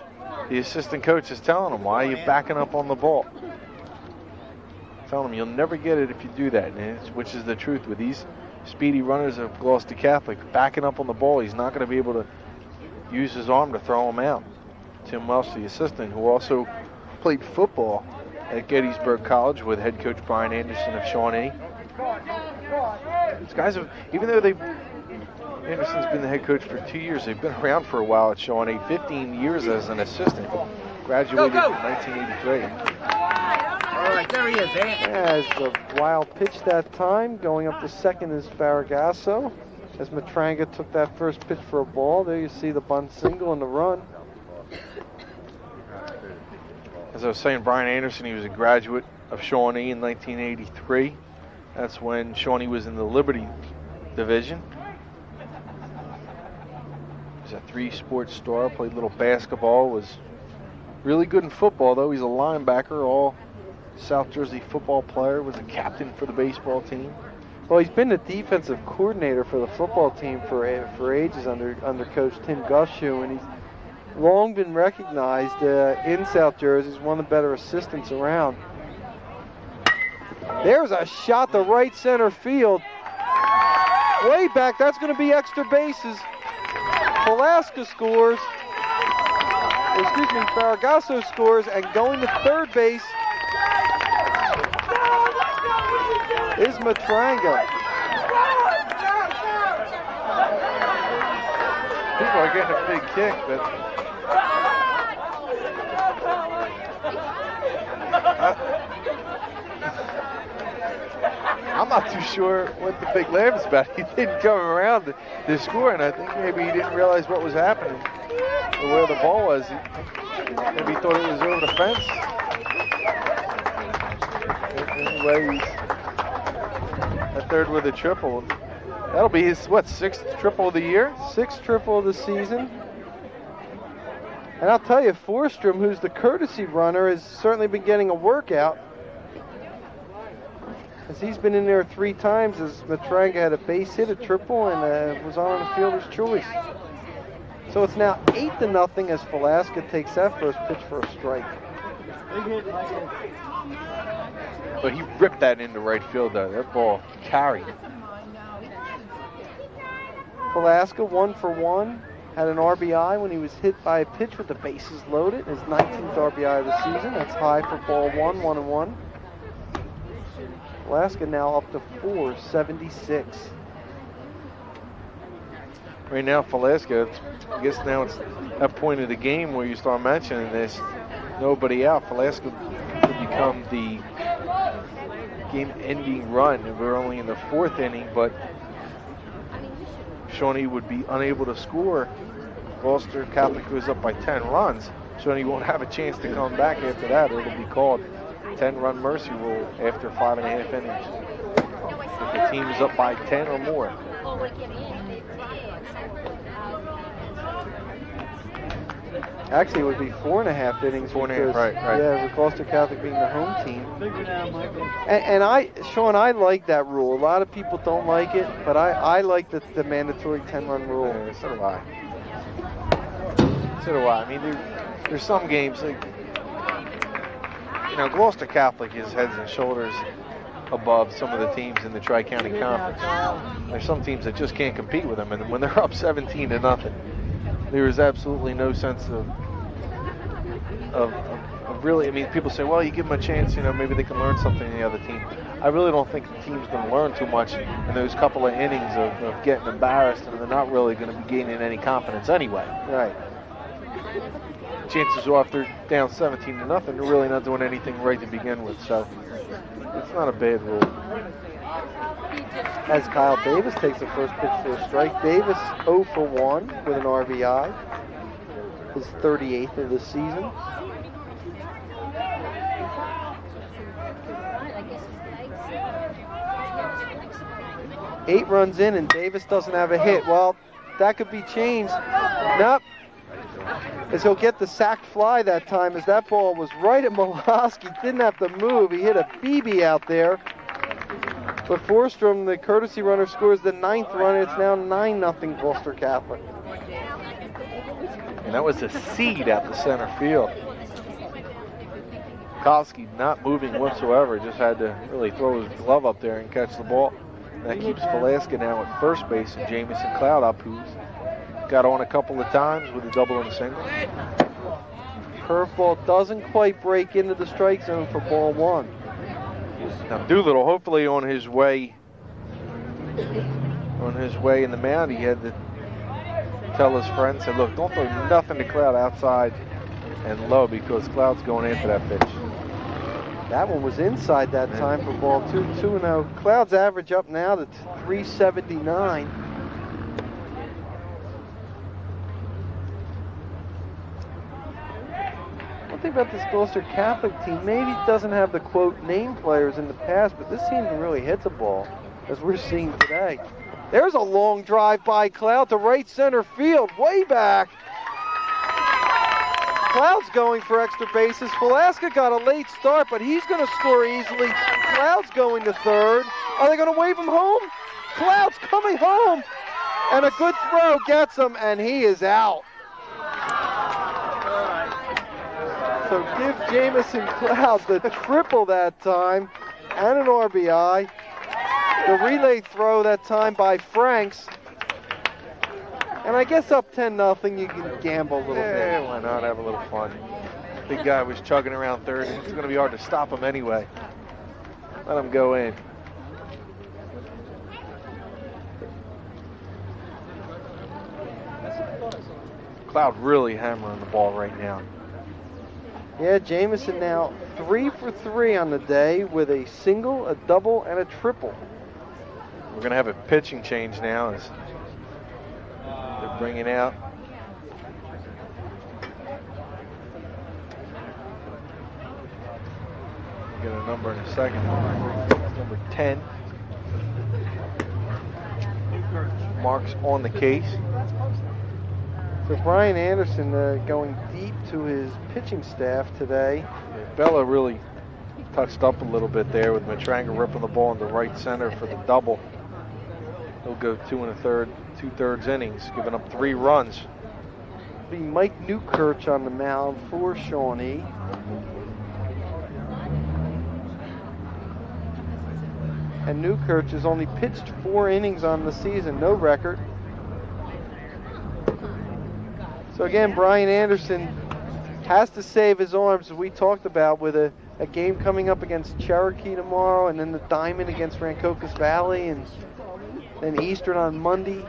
the assistant coach, is telling him. Why are you backing up on the ball? Telling him you'll never get it if you do that, which is the truth with these speedy runners of Gloucester Catholic. Backing up on the ball, he's not going to be able to use his arm to throw him out. Tim Welsh, the assistant, who also played football at Gettysburg College with head coach Brian Anderson of Shawnee. These guys have, even though Anderson's been the head coach for 2 years, they've been around for a while at Shawnee, 15 years as an assistant. Graduated in 1983. All right, there he is, As a wild pitch that time, going up to second is Faragasso. As Matranga took that first pitch for a ball, there you see the bunt single and the run. As I was saying, Brian Anderson, he was a graduate of Shawnee in 1983. That's when Shawnee was in the Liberty division. He's a 3-sport star, played little basketball, was really good in football, though. He's a linebacker, all South Jersey football player, was a captain for the baseball team. Well, he's been the defensive coordinator for the football team for ages under Coach Tim Gushu, and he's long been recognized in South Jersey as one of the better assistants around. There's a shot to right center field. Way back, that's going to be extra bases. Velasquez scores. Excuse me, Faragasso scores, and going to third base is Matranga. People are getting a big kick, but I'm not too sure what the big laugh is about. He didn't come around to score, and I think maybe he didn't realize what was happening or where the ball was. Maybe he thought it was over the fence. Anyway, he's a third with a triple. That'll be his, what, 6th triple of the year? 6th triple of the season. And I'll tell you, Forstrom, who's the courtesy runner, has certainly been getting a workout, as he's been in there 3 times as Matranga had a base hit, a triple, and was on a fielder's choice. So it's now 8-0 as Velasquez takes that first pitch for a strike. But he ripped that into right field, though. That ball carried. Velasquez 1 for 1. Had an RBI when he was hit by a pitch with the bases loaded. His 19th RBI of the season. That's high for ball 1, 1-1. Velasquez now up to 476. Right now, Velasquez, I guess now it's that point of the game where you start mentioning this. Nobody out. Velasquez could become the game-ending run. And we're only in the 4th inning, but Shawnee would be unable to score. Gloucester Catholic goes up by 10 runs. Shawnee won't have a chance to come back after that. It'll be called 10-run mercy rule after 5.5 innings. If the team is up by 10 or more. Actually, it would be 4.5 innings. 4.5, right. Yeah, with Gloucester Catholic being the home team. And Shawn, I like that rule. A lot of people don't like it, but I like the mandatory 10-run rule. Yeah, so do I. So do I. I mean, there's some games like you know, Gloucester Catholic is heads and shoulders above some of the teams in the Tri-County Conference. There's some teams that just can't compete with them, and when they're up 17-0, there is absolutely no sense of really. I mean, people say, well, you give them a chance, you know, maybe they can learn something in the other team. I really don't think the team's going to learn too much in those couple of innings of getting embarrassed, and they're not really going to be gaining any confidence anyway. Right. Chances are if they're down 17-0, they're really not doing anything right to begin with, so it's not a bad rule. As Kyle Davis takes the first pitch for a strike. Davis 0 for 1 with an RBI. His 38th of the season. Eight runs in and Davis doesn't have a hit. Well, that could be changed. Nope. As he'll get the sac fly that time, as that ball was right at Molosky. Didn't have to move. He hit a BB out there. But Forstrom, the courtesy runner, scores the 9th run. It's now 9-0 Gloucester Catholic. And that was a seed out the center field. Kolsky not moving whatsoever, just had to really throw his glove up there and catch the ball. That keeps Velasquez now at first base and Jamison Cloud up, who's got on a couple of times with a double and a single. Curveball doesn't quite break into the strike zone for ball 1. Now Doolittle, hopefully on his way in the mound, he had to tell his friend, say, look, don't throw nothing to Cloud outside and low, because Cloud's going after that pitch. That one was inside that time for ball 2, 2-0. Cloud's average up now to 379. One thing about this Gloucester Catholic team, maybe it doesn't have the quote name players in the past, but this team really hits a ball, as we're seeing today. There's a long drive by Cloud to right center field, way back. Cloud's going for extra bases. Velasquez got a late start, but he's going to score easily. Cloud's going to third. Are they going to wave him home? Cloud's coming home. And a good throw gets him, and he is out. So give Jamison Cloud the triple that time and an RBI. The relay throw that time by Franks. And I guess up 10-0, you can gamble a little bit. Yeah, why not have a little fun? Big guy was chugging around third, and it's going to be hard to stop him anyway. Let him go in. Cloud really hammering the ball right now. Yeah, Jamison now 3 for 3 on the day with a single, a double, and a triple. We're going to have a pitching change now as they're bringing out get a number in a second. Number 10. Marc's on the case. So Brian Anderson going deep to his pitching staff today. Bella really touched up a little bit there with Matranga ripping the ball into right center for the double. He'll go 2 2/3 innings, giving up 3 runs. Be Mike Newkirch on the mound for Shawnee. And Newkirch has only pitched 4 innings on the season, no record. So again, Brian Anderson has to save his arms, as we talked about, with a game coming up against Cherokee tomorrow, and then the Diamond against Rancocas Valley, and then Eastern on Monday.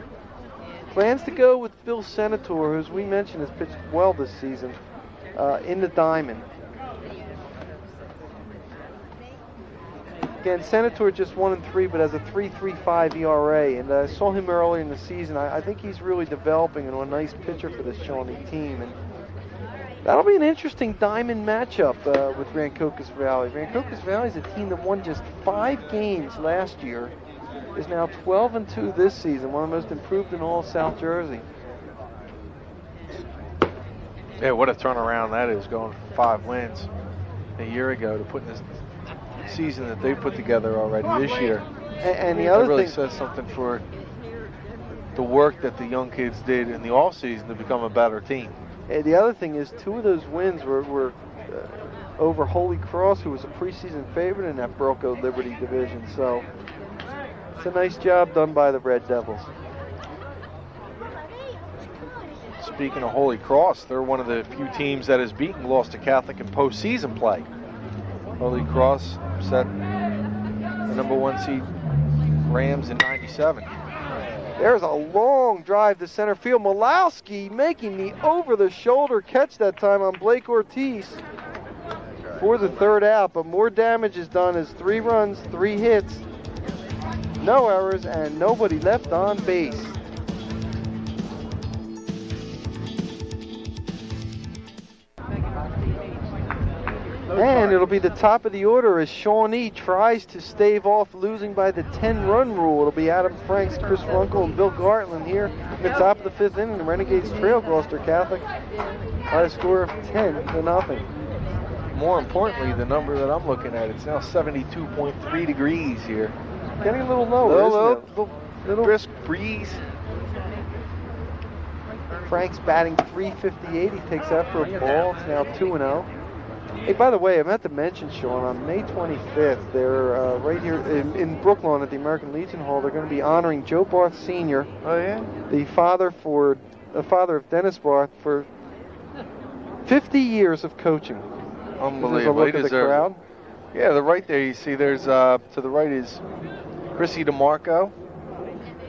Plans to go with Bill Senator, who, as we mentioned, has pitched well this season, in the Diamond. Again, Senator just 1-3, but has a 3.35 ERA, and I saw him earlier in the season. I think he's really developing into a nice pitcher for this Shawnee team, and that'll be an interesting Diamond matchup with Rancocas Valley. Rancocas Valley is a team that won just 5 games last year, is now 12-2 this season, one of the most improved in all of South Jersey. Yeah, what a turnaround that is, going from 5 wins a year ago to putting this season that they put together already this year. And the other that really thing says something for the work that the young kids did in the off season to become a better team. And the other thing is 2 of those wins were over Holy Cross, who was a preseason favorite in that Broco Liberty division. So it's a nice job done by the Red Devils. Speaking of Holy Cross, they're one of the few teams that has beaten Gloucester Catholic in postseason play. Holy Cross set the #1 seed Rams in '97. There's a long drive to center field. Malowski making the over-the-shoulder catch that time on Blake Ortiz for the third out, but more damage is done as 3 runs, 3 hits, no errors, and nobody left on base. And it'll be the top of the order as Shawnee tries to stave off losing by the 10-run rule. It'll be Adam Franks, Chris Runkle, and Bill Gartland here at the top of the 5th inning. The Renegades trail Gloucester Catholic by a score of 10-0. More importantly, the number that I'm looking at, it's now 72.3 degrees here. Getting a little lower, isn't it? Little brisk breeze. Franks batting .358. He takes that for a ball. It's now 2-0. Hey, by the way, I meant to mention, Shawn, on May 25th, they're right here in Brooklawn at the American Legion Hall. They're going to be honoring Joe Barth Sr., Oh, yeah? the father of Dennis Barth, for 50 years of coaching. Unbelievable. There's a look at the crowd. Yeah, the right there, you see there's, to the right is Chrissy DeMarco.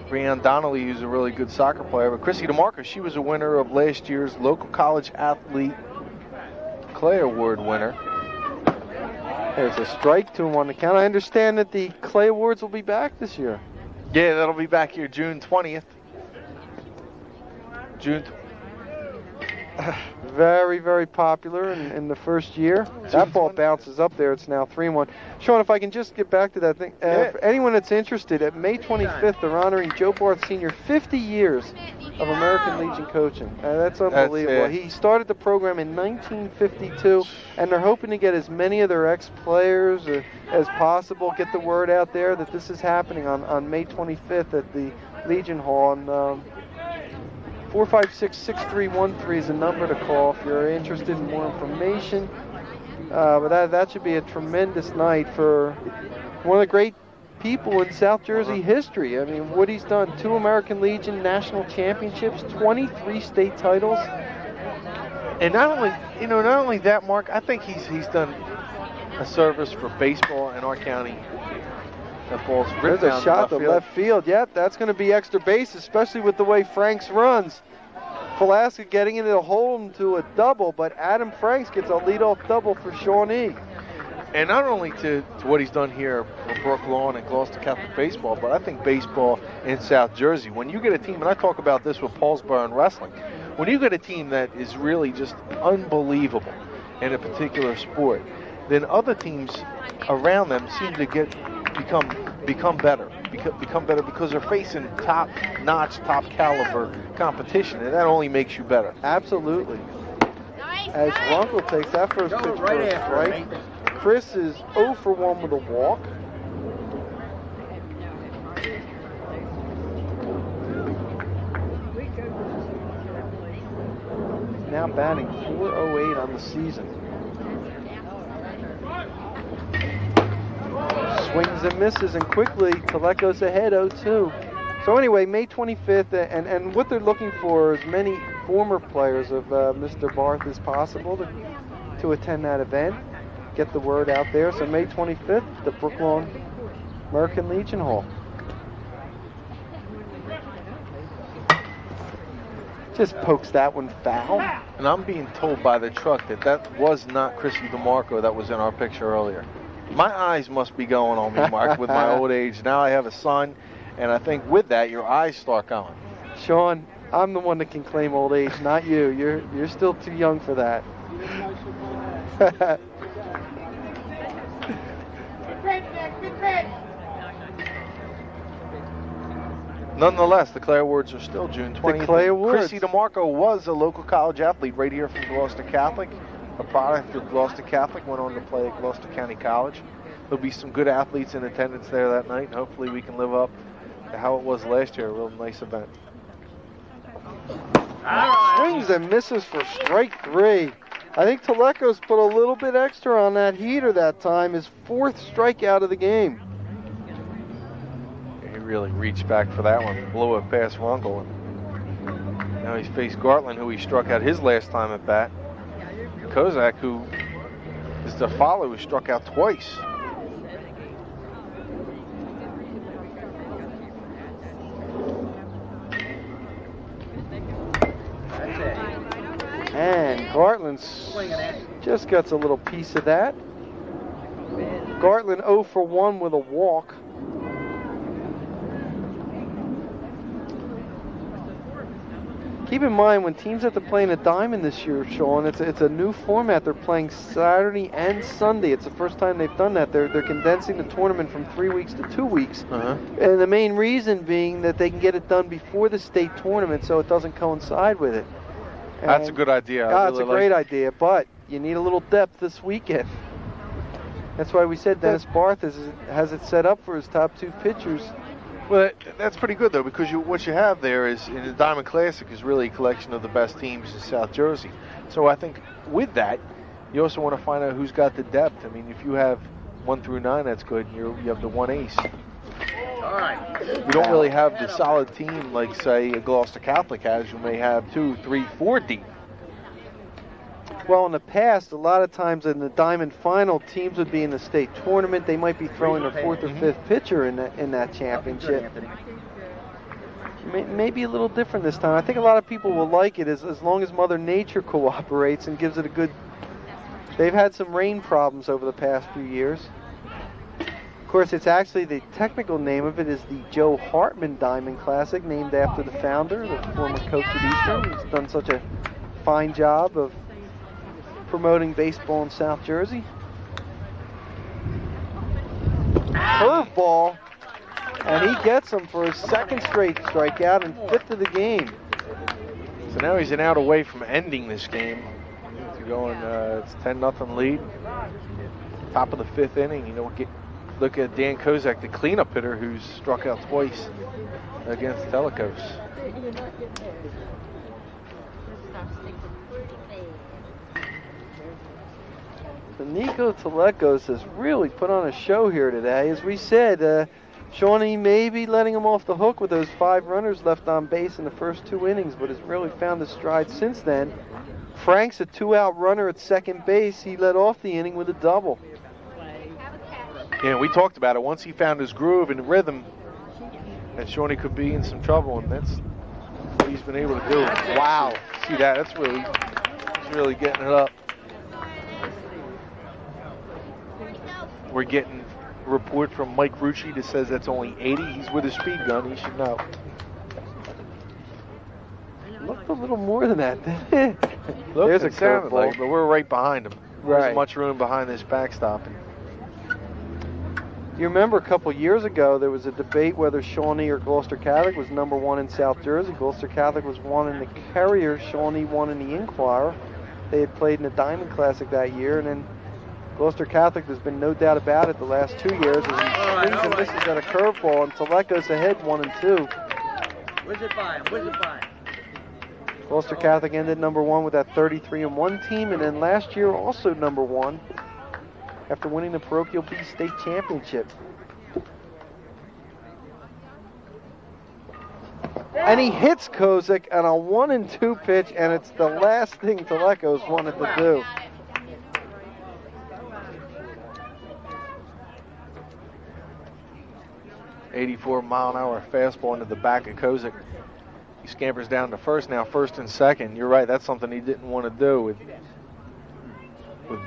Brianne Donnelly, who's a really good soccer player. But Chrissy DeMarco, she was a winner of last year's local college athlete Clay Award winner. There's a strike to him on the count. I understand that the Clay Awards will be back this year. Yeah, that'll be back here June 20th. Very, very popular in the first year. That ball bounces up there. It's now 3-1. Shawn, if I can just get back to that thing. For anyone that's interested, at May 25th, they're honoring Joe Barth Sr. 50 years of American Legion coaching. That's unbelievable. He started the program in 1952, and they're hoping to get as many of their ex-players as possible, get the word out there that this is happening on May 25th at the Legion Hall. And 456-6313 is the number to call if you're interested in more information. But that should be a tremendous night for one of the great people in South Jersey history. I mean, what he's done: 2 American Legion national championships, 23 state titles. And not only that, Mark, I think he's done a service for baseball in our county. That ball's ripped There's a shot to left field. Yep, that's going to be extra base, especially with the way Franks runs. Pulaski getting in, it'll hold him to a double, but Adam Franks gets a leadoff double for Shawnee. And not only to what he's done here for Brooklawn and Gloucester Catholic baseball, but I think baseball in South Jersey. When you get a team, and I talk about this with Paulsboro and wrestling, when you get a team that is really just unbelievable in a particular sport, then other teams around them seem to become better. Become better because they're facing top-notch, top-caliber competition, and that only makes you better. Absolutely. As Runkle takes that first pitch for a strike. Chris is 0 for 1 with a walk. Now batting .408 on the season. Swings and misses, and quickly Tillett goes ahead 0-2. So anyway, May 25th, and what they're looking for is many former players of Mr. Barth as possible to attend that event, get the word out there. So May 25th, the Brooklawn American Legion Hall. Just pokes that one foul. And I'm being told by the truck that was not Chrissy DeMarco that was in our picture earlier. My eyes must be going on me, Mark, with my old age. Now I have a son, and I think with that, your eyes start going. Shawn, I'm the one that can claim old age, not you. You're still too young for that. Nonetheless, the Clay Awards are still June 20th. The Clay Awards. Chrissy DeMarco was a local college athlete right here from Gloucester Catholic. A product of Gloucester Catholic, went on to play at Gloucester County College. There'll be some good athletes in attendance there that night, and hopefully we can live up to how it was last year. A real nice event. Swings and misses for strike 3. I think Teleco's put a little bit extra on that heater that time. His 4th strikeout of the game. He really reached back for that one. Blew it past Runkle. Now he's faced Gartland, who he struck out his last time at bat. Kozak, who is the follow, who struck out twice. And Gartland just gets a little piece of that. Gartland 0 for 1 with a walk. Keep in mind, when teams have to play in a diamond this year, Shawn, it's a new format. They're playing Saturday and Sunday. It's the first time they've done that. They're condensing the tournament from 3 weeks to 2 weeks. And the main reason being that they can get it done before the state tournament so it doesn't coincide with it. And that's a good idea. It's a great idea, but you need a little depth this weekend. That's why we said Dennis Barth has it set up for his top 2 pitchers. Well, that's pretty good, though, because what you have there is, in the Diamond Classic, is really a collection of the best teams in South Jersey. So I think with that, you also want to find out who's got the depth. I mean, if you have 1 through 9, that's good. You have the 1 ace. All right. You don't really have the solid team like, say, a Gloucester Catholic has. You may have 2, 3, 4 deep. Well, in the past, a lot of times in the Diamond Final, teams would be in the state tournament. They might be throwing their 4th or 5th pitcher in that championship. Maybe a little different this time. I think a lot of people will like it as long as Mother Nature cooperates and gives it a good... They've had some rain problems over the past few years. Of course, it's actually, the technical name of it is the Joe Hartman Diamond Classic, named after the founder, the former coach at Eastern. He's done such a fine job of promoting baseball in South Jersey. Curveball, and he gets him for his 2nd straight strikeout and 5th of the game. So now he's an out away from ending this game. You're going, it's 10-0 lead. Top of the 5th inning. You know, look at Dan Kozak, the cleanup hitter, who's struck out twice against Telecos. So Nico Telecos has really put on a show here today. As we said, Shawnee may be letting him off the hook with those 5 runners left on base in the first 2 innings, but has really found his stride since then. Frank's a 2-out runner at 2nd base. He led off the inning with a double. Yeah, we talked about it. Once he found his groove and rhythm, and Shawnee could be in some trouble, and that's what he's been able to do. Wow, see that? That's really getting it up. We're getting a report from Mike Rucci that says that's only 80. He's with a speed gun. He should know. Looked a little more than that, didn't it? There's a curveball, but we're right behind him. Right. There's much room behind this backstop. You remember a couple years ago there was a debate whether Shawnee or Gloucester Catholic was #1 in South Jersey. Gloucester Catholic was 1 in the Carrier, Shawnee 1 in the Inquirer. They had played in the Diamond Classic that year, and then Gloucester Catholic, there's been no doubt about it the last 2 years, as he swings and misses at a curveball, and Teleco's ahead 1-2. Where's it by? Where's it by? Gloucester Catholic ended #1 with that 33-1 team, and then last year also #1 after winning the Parochial B State Championship. And he hits Kozak on a 1-2 pitch, and it's the last thing Teleco's wanted to do. .84-mile-an-hour fastball into the back of Kozak. He scampers down to first now, 1st and 2nd. You're right, that's something he didn't want to do with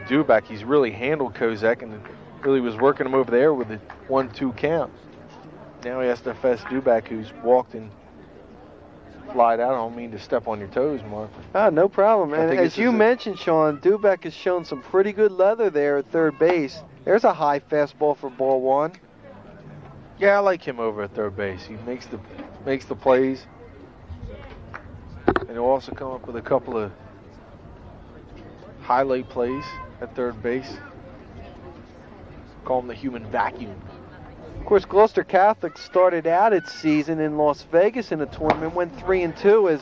Duback. He's really handled Kozak and really was working him over there with the 1-2 count. Now he has to face Duback, who's walked and flied out. I don't mean to step on your toes, Mark. No problem. And as you mentioned, Shawn, Duback has shown some pretty good leather there at 3rd base. There's a high fastball for ball 1. Yeah, I like him over at 3rd base. He makes the plays. And he'll also come up with a couple of highlight plays at 3rd base. Call him the human vacuum. Of course, Gloucester Catholic started out its season in Las Vegas in a tournament, went 3-2 as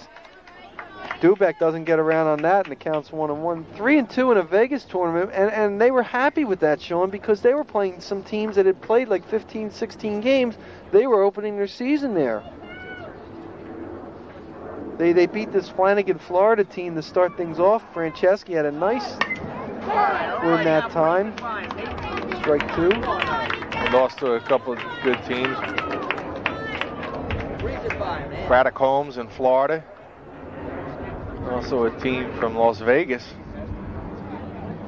Dubeck doesn't get around on that, and the count's 1-1. 3-2 in a Vegas tournament, and they were happy with that, Shawn, because they were playing some teams that had played like 15, 16 games. They were opening their season there. They beat this Flanagan, Florida team to start things off. Franceschi had a nice win that time. Strike 2. They lost to a couple of good teams. Braddock Holmes in Florida. Also a team from Las Vegas.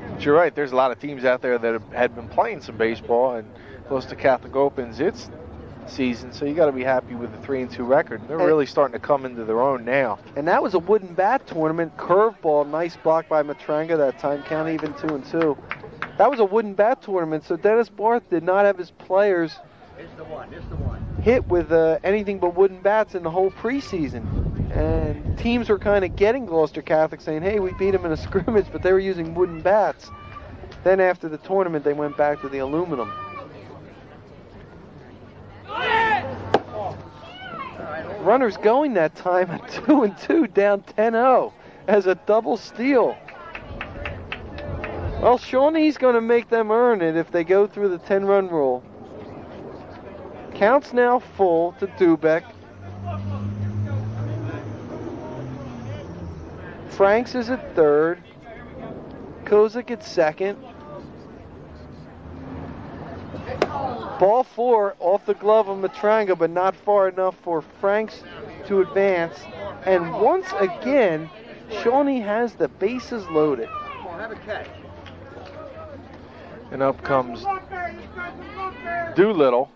But you're right, there's a lot of teams out there that had been playing some baseball, and Gloucester Catholic opens its season, so you got to be happy with the 3-2 record. They're really starting to come into their own now. And that was a wooden bat tournament. Curveball, nice block by Matranga that time, count even 2-2. That was a wooden bat tournament, so Dennis Barth did not have his players hit with anything but wooden bats in the whole preseason. And teams were kind of getting Gloucester Catholic, saying, hey, we beat them in a scrimmage, but they were using wooden bats. Then after the tournament, they went back to the aluminum. Runners going that time at 2-2, down 10-0 as a double steal. Well, Shawnee's going to make them earn it if they go through the 10-run rule. Count's now full to Dubeck. Franks is at third. Kozik at second. Ball 4 off the glove of Matranga, but not far enough for Franks to advance. And once again, Shawnee has the bases loaded. And up comes Doolittle.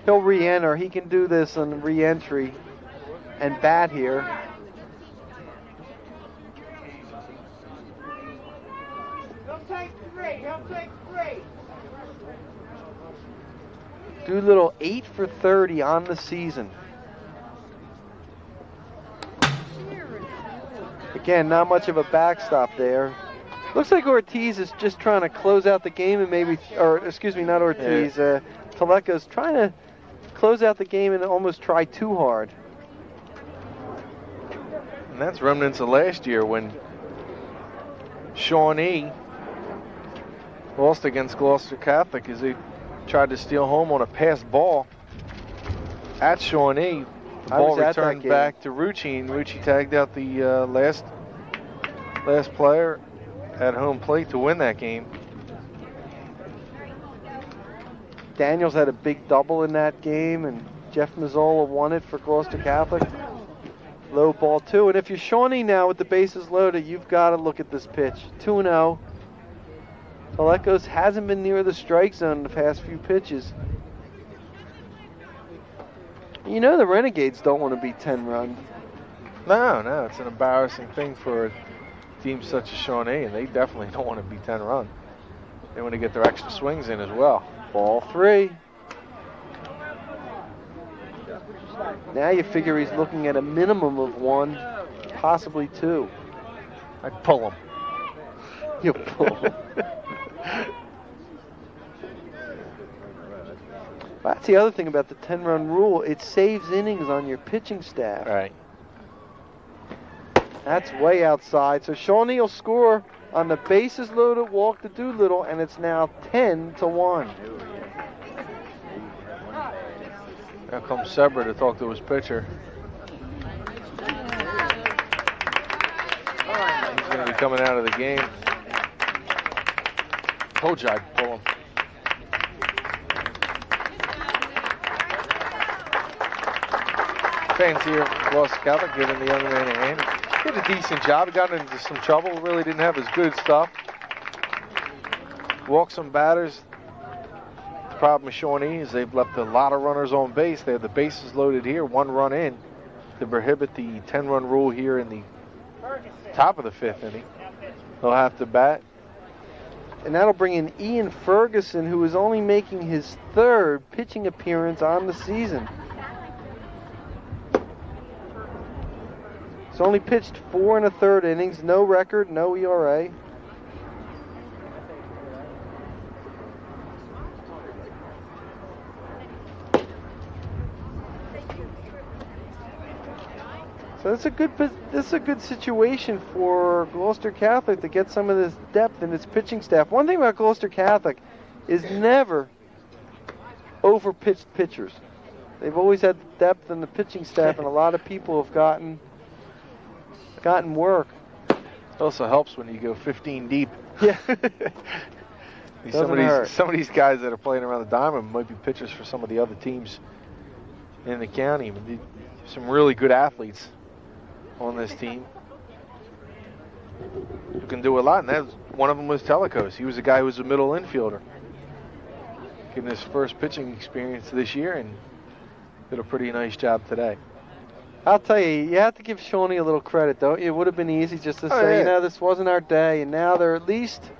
He'll re-enter. He can do this on re-entry and bat here. Doolittle 8 for 30 on the season. Again, not much of a backstop there. Looks like Ortiz is just trying to close out the game and maybe, or excuse me, not Ortiz. Teleco's trying to close out the game and almost try too hard. And that's remnants of last year when Shawnee lost against Gloucester Catholic as they tried to steal home on a passed ball at Shawnee. The ball returned back to Rucci, and Rucci tagged out the last player at home plate to win that game. Daniels had a big double in that game, and Jeff Mazzola won it for Gloucester Catholic. Low ball 2, and if you're Shawnee now with the bases loaded, you've got to look at this pitch. 2-0. Telecos hasn't been near the strike zone in the past few pitches. You know the Renegades don't want to be 10-run. No, it's an embarrassing thing for a team such as Shawnee, and they definitely don't want to be 10-run. They want to get their extra swings in as well. Ball 3. Now you figure he's looking at a minimum of 1, possibly 2. I'd pull him. You pull him. That's the other thing about the 10-run rule. It saves innings on your pitching staff. Right. That's way outside. So Shawnee will score on the bases loaded walk to Doolittle, and it's now 10-1. Now comes Seber to talk to his pitcher. He's going to be coming out of the game. Told you I'd pull him. Fans here at Gloucester Catholic giving the young man a hand. He did a decent job. He got into some trouble. Really didn't have his good stuff. Walked some batters. The problem with Shawnee is they've left a lot of runners on base. They have the bases loaded here, 1 run in, to prohibit the 10-run rule here in the top of the 5th inning. They'll have to bat. And that'll bring in Ian Ferguson, who is only making his 3rd pitching appearance on the season. He's only pitched 4 1/3 innings, no record, no ERA. So this is a good situation for Gloucester Catholic to get some of this depth in its pitching staff. One thing about Gloucester Catholic is never over-pitched pitchers. They've always had depth in the pitching staff, and a lot of people have gotten work. It also helps when you go 15 deep. Yeah. some of these guys that are playing around the diamond might be pitchers for some of the other teams in the county. Some really good athletes on this team who can do a lot, and one of them was Telecos. He was a guy who was a middle infielder, getting his first pitching experience this year, and did a pretty nice job today. I'll tell you, you have to give Shawnee a little credit, though. It would have been easy just to say, you know, this wasn't our day, and now they're at least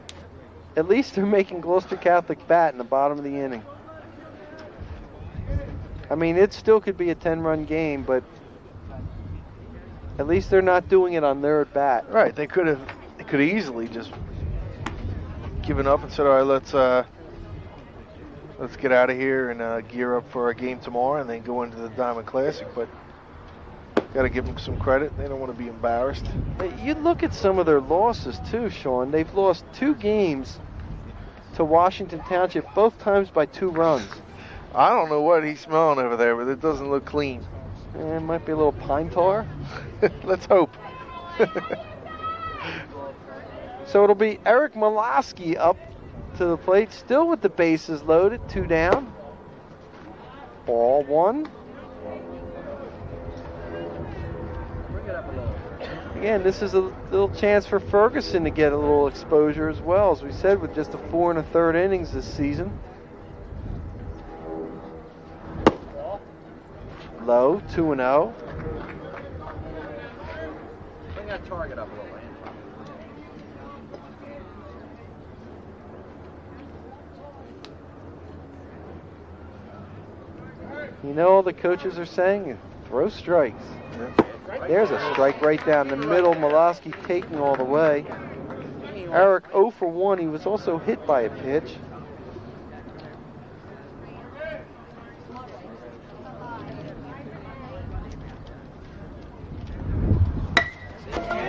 they're making Gloucester Catholic bat in the bottom of the inning. I mean, it still could be a 10-run game, but at least they're not doing it on their at bat. Right? They could have easily just given up and said, all right, let's get out of here and gear up for a game tomorrow, and then go into the Diamond Classic. But got to give them some credit. They don't want to be embarrassed. You look at some of their losses too, Shawn. They've lost 2 games to Washington Township, both times by 2 runs. I don't know what he's smelling over there, but it doesn't look clean. It might be a little pine tar. Let's hope. So it'll be Eric Molaski up to the plate, still with the bases loaded, 2 down. Ball 1. Bring it up a little. Again, this is a little chance for Ferguson to get a little exposure as well, as we said, with just a 4 1/3 innings this season. Low, 2-0. Bring that target up a little, You know, all the coaches are saying, throw strikes. There's a strike right down the middle. Molaski taking all the way. Eric 0 for 1. He was also hit by a pitch.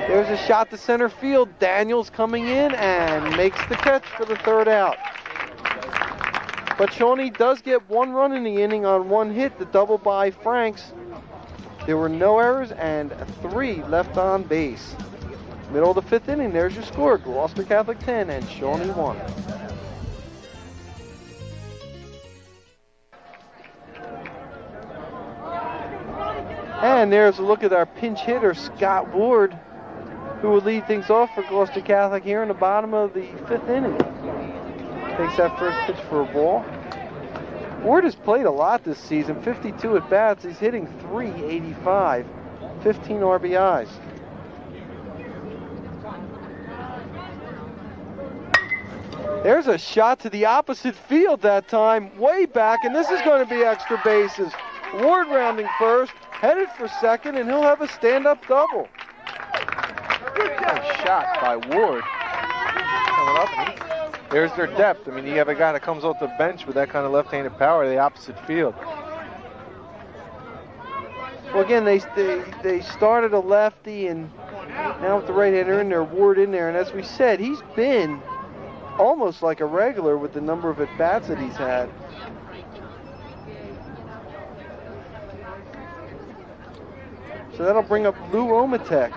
There's a shot to center field. Daniels coming in and makes the catch for the 3rd out. But Shawnee does get 1 run in the inning on 1 hit, the double by Franks. There were no errors and 3 left on base. Middle of the 5th inning, there's your score. Gloucester Catholic 10 and Shawnee 1. And there's a look at our pinch hitter, Scott Ward, who will lead things off for Gloucester Catholic here in the bottom of the 5th inning. Takes that first pitch for a ball. Ward has played a lot this season, 52 at bats. He's hitting .385, 15 RBIs. There's a shot to the opposite field that time, way back, and this is going to be extra bases. Ward rounding first, headed for second, and he'll have a stand-up double. Nice shot by Ward. Coming up, and there's their depth. I mean, you have a guy that comes off the bench with that kind of left-handed power to the opposite field. Well, again, they started a lefty, and now with the right-hander in there, Ward in there, and as we said, he's been almost like a regular with the number of at-bats that he's had. So that'll bring up Lou Omatek.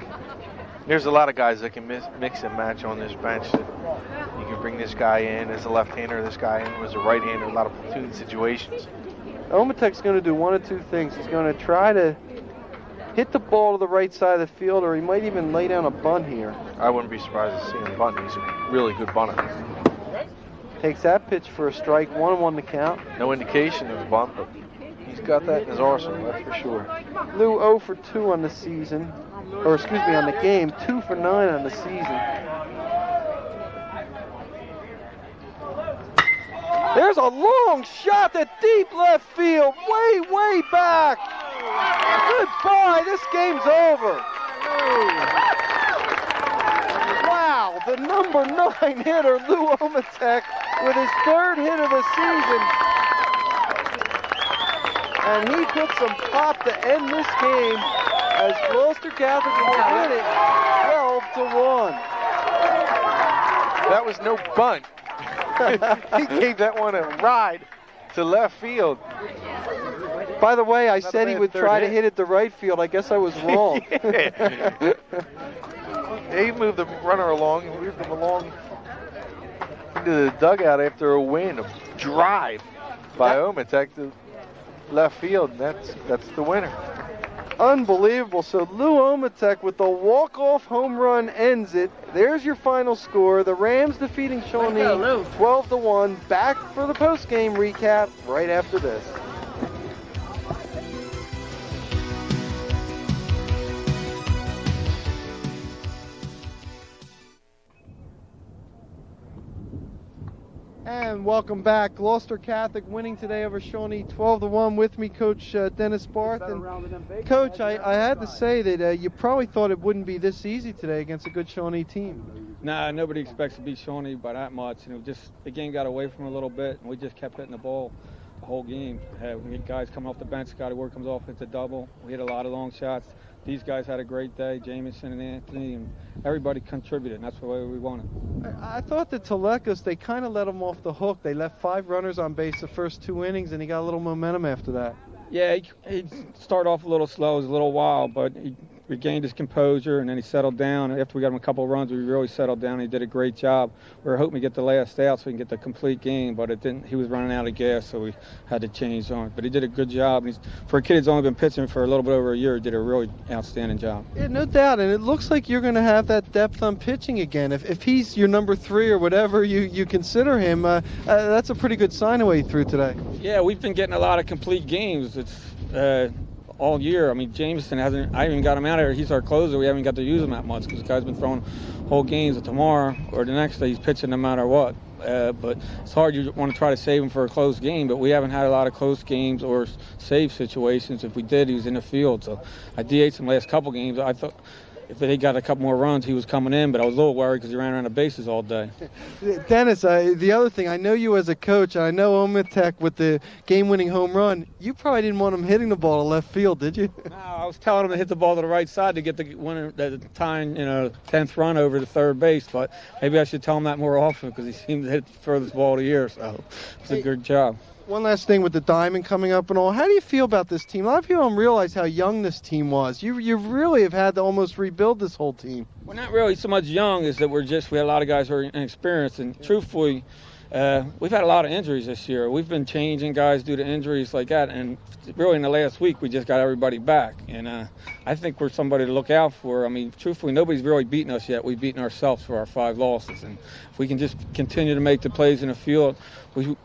There's a lot of guys that can mix and match on this bench. You can bring this guy in as a left-hander, this guy in as a right-hander, a lot of platoon situations. Omatek's going to do one of 2 things. He's going to try to hit the ball to the right side of the field, or he might even lay down a bunt here. I wouldn't be surprised to see him bunt. He's a really good bunter. Takes that pitch for a strike, 1-1 the count. No indication of a bunt, but he's got that in his arsenal, that's for sure. Lou 0 for 2 on the season, or excuse me, on the game, 2 for 9 on the season. There's a long shot to deep left field, way back. Goodbye, this game's over. Wow, the number 9 hitter, Lou Omatek, with his 3rd hit of the season. And he put some pop to end this game as Gloucester Catholic will win it 12-1. That was no bunt. He gave that one a ride to left field. By the way, I Not a said he bad would third try to hit. hit it to right field. I guess I was wrong. Yeah, he moved the runner along and moved him along into the dugout after a win, a drive by Ometek to left field, and that's the winner. Unbelievable. So Lou Ometek with the walk-off home run ends it. There's your final score. The Rams defeating Shawnee 12-1. Back for the post-game recap right after this. And welcome back. Gloucester Catholic winning today over Shawnee 12-1. With me, Coach Dennis Barth. And Coach, I had to say that you probably thought it wouldn't be this easy today against a good Shawnee team. Nah, nobody expects to beat Shawnee by that much. Just the game got away from him a little bit, and we just kept hitting the ball the whole game. We had guys coming off the bench. Scotty Ward comes off, hits a double. We hit a lot of long shots. These guys had a great day, Jamison and Anthony, and everybody contributed, and that's the way we wanted. I thought that Telecos, they kind of let him off the hook. They left 5 runners on base the first 2 innings, and he got a little momentum after that. Yeah, he started off a little slow, it was a little wild, but he regained his composure, and then he settled down. After we got him a couple of runs, we really settled down. He did a great job. We were hoping to get the last out so we can get the complete game, but it didn't. He was running out of gas, so we had to change on it. But he did a good job. For a kid who's only been pitching for a little bit over a year, he did a really outstanding job. Yeah, no doubt, and it looks like you're going to have that depth on pitching again. If he's your number 3 or whatever you consider him, that's a pretty good sign of what he threw today. Yeah, we've been getting a lot of complete games. It's all year. Jameson hasn't. I even got him out of here. He's our closer. We haven't got to use him that much because the guy's been throwing whole games. Tomorrow or the next day, he's pitching no matter what. But it's hard. You want to try to save him for a close game, but we haven't had a lot of close games or save situations. If we did, he was in the field. So I DH'd him last couple games. I thought if they got a couple more runs, he was coming in, but I was a little worried because he ran around the bases all day. Dennis, the other thing, I know you as a coach, and I know Ometek with the game-winning home run, you probably didn't want him hitting the ball to left field, did you? No, I was telling him to hit the ball to the right side to get the winner, the tying, 10th run over to third base, but maybe I should tell him that more often because he seemed to hit the furthest ball of the year, so it's a good job. One last thing with the diamond coming up and all. How do you feel about this team? A lot of people don't realize how young this team was. You really have had to almost rebuild this whole team. We're not really so much young as that we had a lot of guys who are inexperienced. And truthfully, we've had a lot of injuries this year. We've been changing guys due to injuries like that. And really in the last week, we just got everybody back. And I think we're somebody to look out for. Truthfully, nobody's really beaten us yet. We've beaten ourselves for our 5 losses. And if we can just continue to make the plays in the field,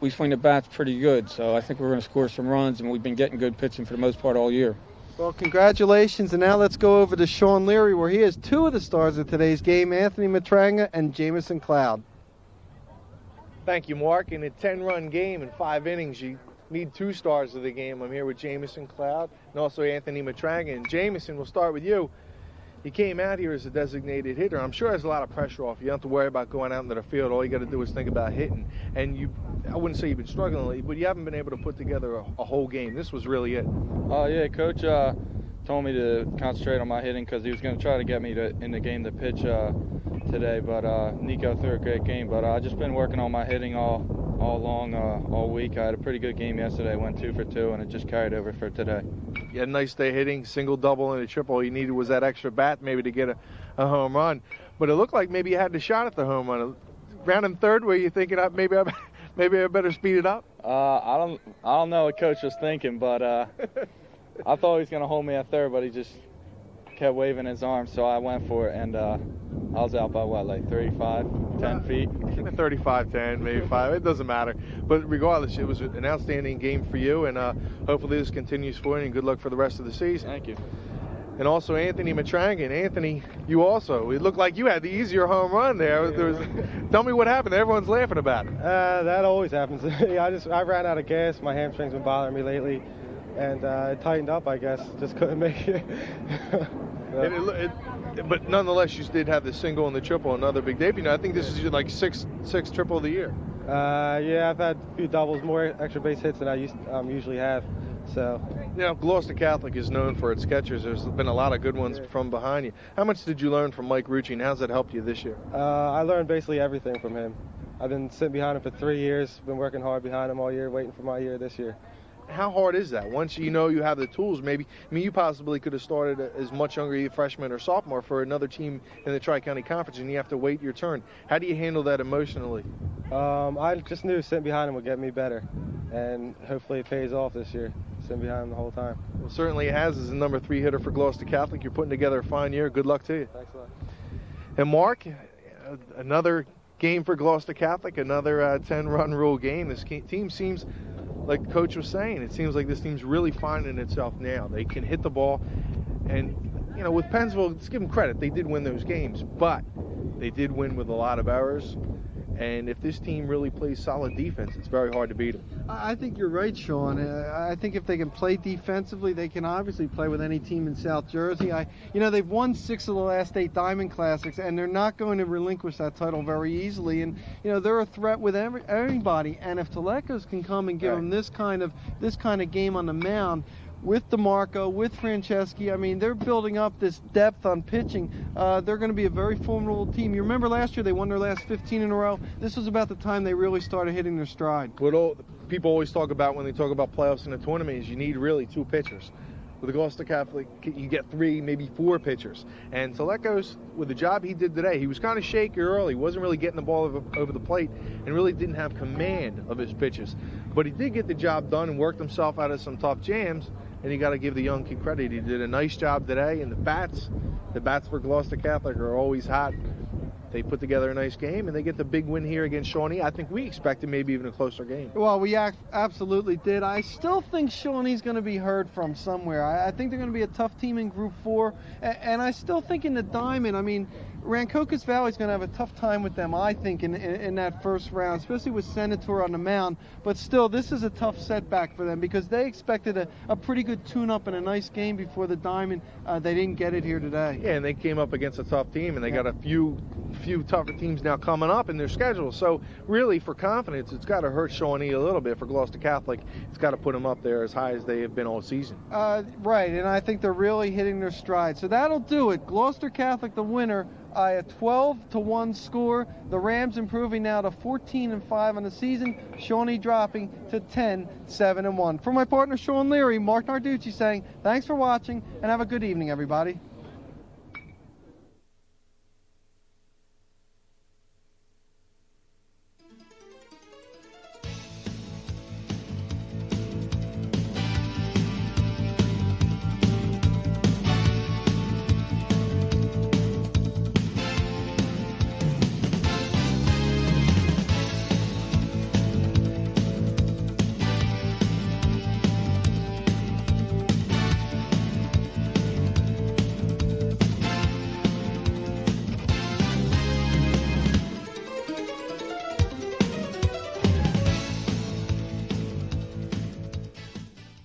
we swing the bats pretty good. So I think we're going to score some runs, and we've been getting good pitching for the most part all year. Well, congratulations, and now let's go over to Shawn Leary, where he has 2 of the stars of today's game, Anthony Matranga and Jamison Cloud. Thank you, Mark. In a 10-run game in 5 innings, you need 2 stars of the game. I'm here with Jamison Cloud and also Anthony Matranga. And Jamison, we'll start with you. You came out here as a designated hitter. I'm sure there's a lot of pressure off you. You don't have to worry about going out into the field. All you got to do is think about hitting. And I wouldn't say you've been struggling lately, but you haven't been able to put together a whole game. This was really it. Yeah, Coach told me to concentrate on my hitting because he was going to try to get me in the game to pitch today. But Nico threw a great game. But I just been working on my hitting all week. I had a pretty good game yesterday. Went 2 for 2, and it just carried over for today. You had a nice day hitting, single, double, and a triple. All you needed was that extra bat maybe to get a home run. But it looked like maybe you had the shot at the home run. Round in third, were you thinking maybe I better speed it up? I don't know what Coach was thinking, but I thought he was going to hold me at third, but he just kept waving his arm, so I went for it, and I was out by like 35, 10 feet? 35, 10, maybe 5. It doesn't matter. But regardless, it was an outstanding game for you, and hopefully this continues for you, and good luck for the rest of the season. Thank you. And also Anthony Matranga. And Anthony, you also. It looked like you had the easier home run there. Tell me what happened. Everyone's laughing about it. That always happens. I ran out of gas. My hamstring's been bothering me lately, and it tightened up, I guess. Just couldn't make it. But nonetheless, you did have the single and the triple, another big debut. I think this is your sixth triple of the year. Yeah, I've had a few doubles, more extra base hits than I usually have. So, Gloucester Catholic is known for its catchers. There's been a lot of good ones from behind you. How much did you learn from Mike Rucci, and how's that helped you this year? I learned basically everything from him. I've been sitting behind him for 3 years, been working hard behind him all year, waiting for my year this year. How hard is that? Once you know you have the tools, you possibly could have started as much younger, either freshman or sophomore, for another team in the Tri-County Conference, and you have to wait your turn. How do you handle that emotionally? I just knew sitting behind him would get me better, and hopefully it pays off this year, sitting behind him the whole time. Well, certainly it has. As the number 3 hitter for Gloucester Catholic, you're putting together a fine year. Good luck to you. Thanks a lot. And Marc, another game for Gloucester Catholic, another 10-run rule game. This team seems, like the coach was saying, it seems like this team's really finding itself now. They can hit the ball, and with Pennsville, let's give them credit. They did win those games, but they did win with a lot of errors. And if this team really plays solid defense, it's very hard to beat them. I think you're right, Shawn. I think if they can play defensively, they can obviously play with any team in South Jersey. They've won 6 of the last 8 Diamond Classics, and they're not going to relinquish that title very easily. And they're a threat with anybody. And if Telecos can come and give them this kind of game on the mound, with DeMarco, with Franceschi, they're building up this depth on pitching. They're going to be a very formidable team. You remember last year they won their last 15 in a row? This was about the time they really started hitting their stride. What people always talk about when they talk about playoffs in a tournament is you need really 2 pitchers. With the Gloucester Catholic, you get 3, maybe 4 pitchers. And Telecos, with the job he did today, he was kind of shaky early. He wasn't really getting the ball over the plate and really didn't have command of his pitches. But he did get the job done and worked himself out of some tough jams. And you got to give the young kid credit. He did a nice job today, and the bats for Gloucester Catholic are always hot. They put together a nice game, and they get the big win here against Shawnee. I think we expected maybe even a closer game. Well, we absolutely did. I still think Shawnee's going to be heard from somewhere. I think they're going to be a tough team in Group 4, and I still think in the Diamond, Rancocas Valley's going to have a tough time with them, I think, in that first round, especially with Senator on the mound. But still, this is a tough setback for them because they expected a pretty good tune-up and a nice game before the Diamond. They didn't get it here today. Yeah, and they came up against a tough team, and they got a few tougher teams now coming up in their schedule. So really, for confidence, it's got to hurt Shawnee a little bit. For Gloucester Catholic, it's got to put them up there as high as they have been all season. Right, and I think they're really hitting their stride. So that'll do it. Gloucester Catholic, the winner, a 12-1 score. The Rams improving now to 14-5 on the season. Shawnee dropping to 10-7-1. For my partner Shawn Leary, Marc Narducci saying thanks for watching and have a good evening, everybody.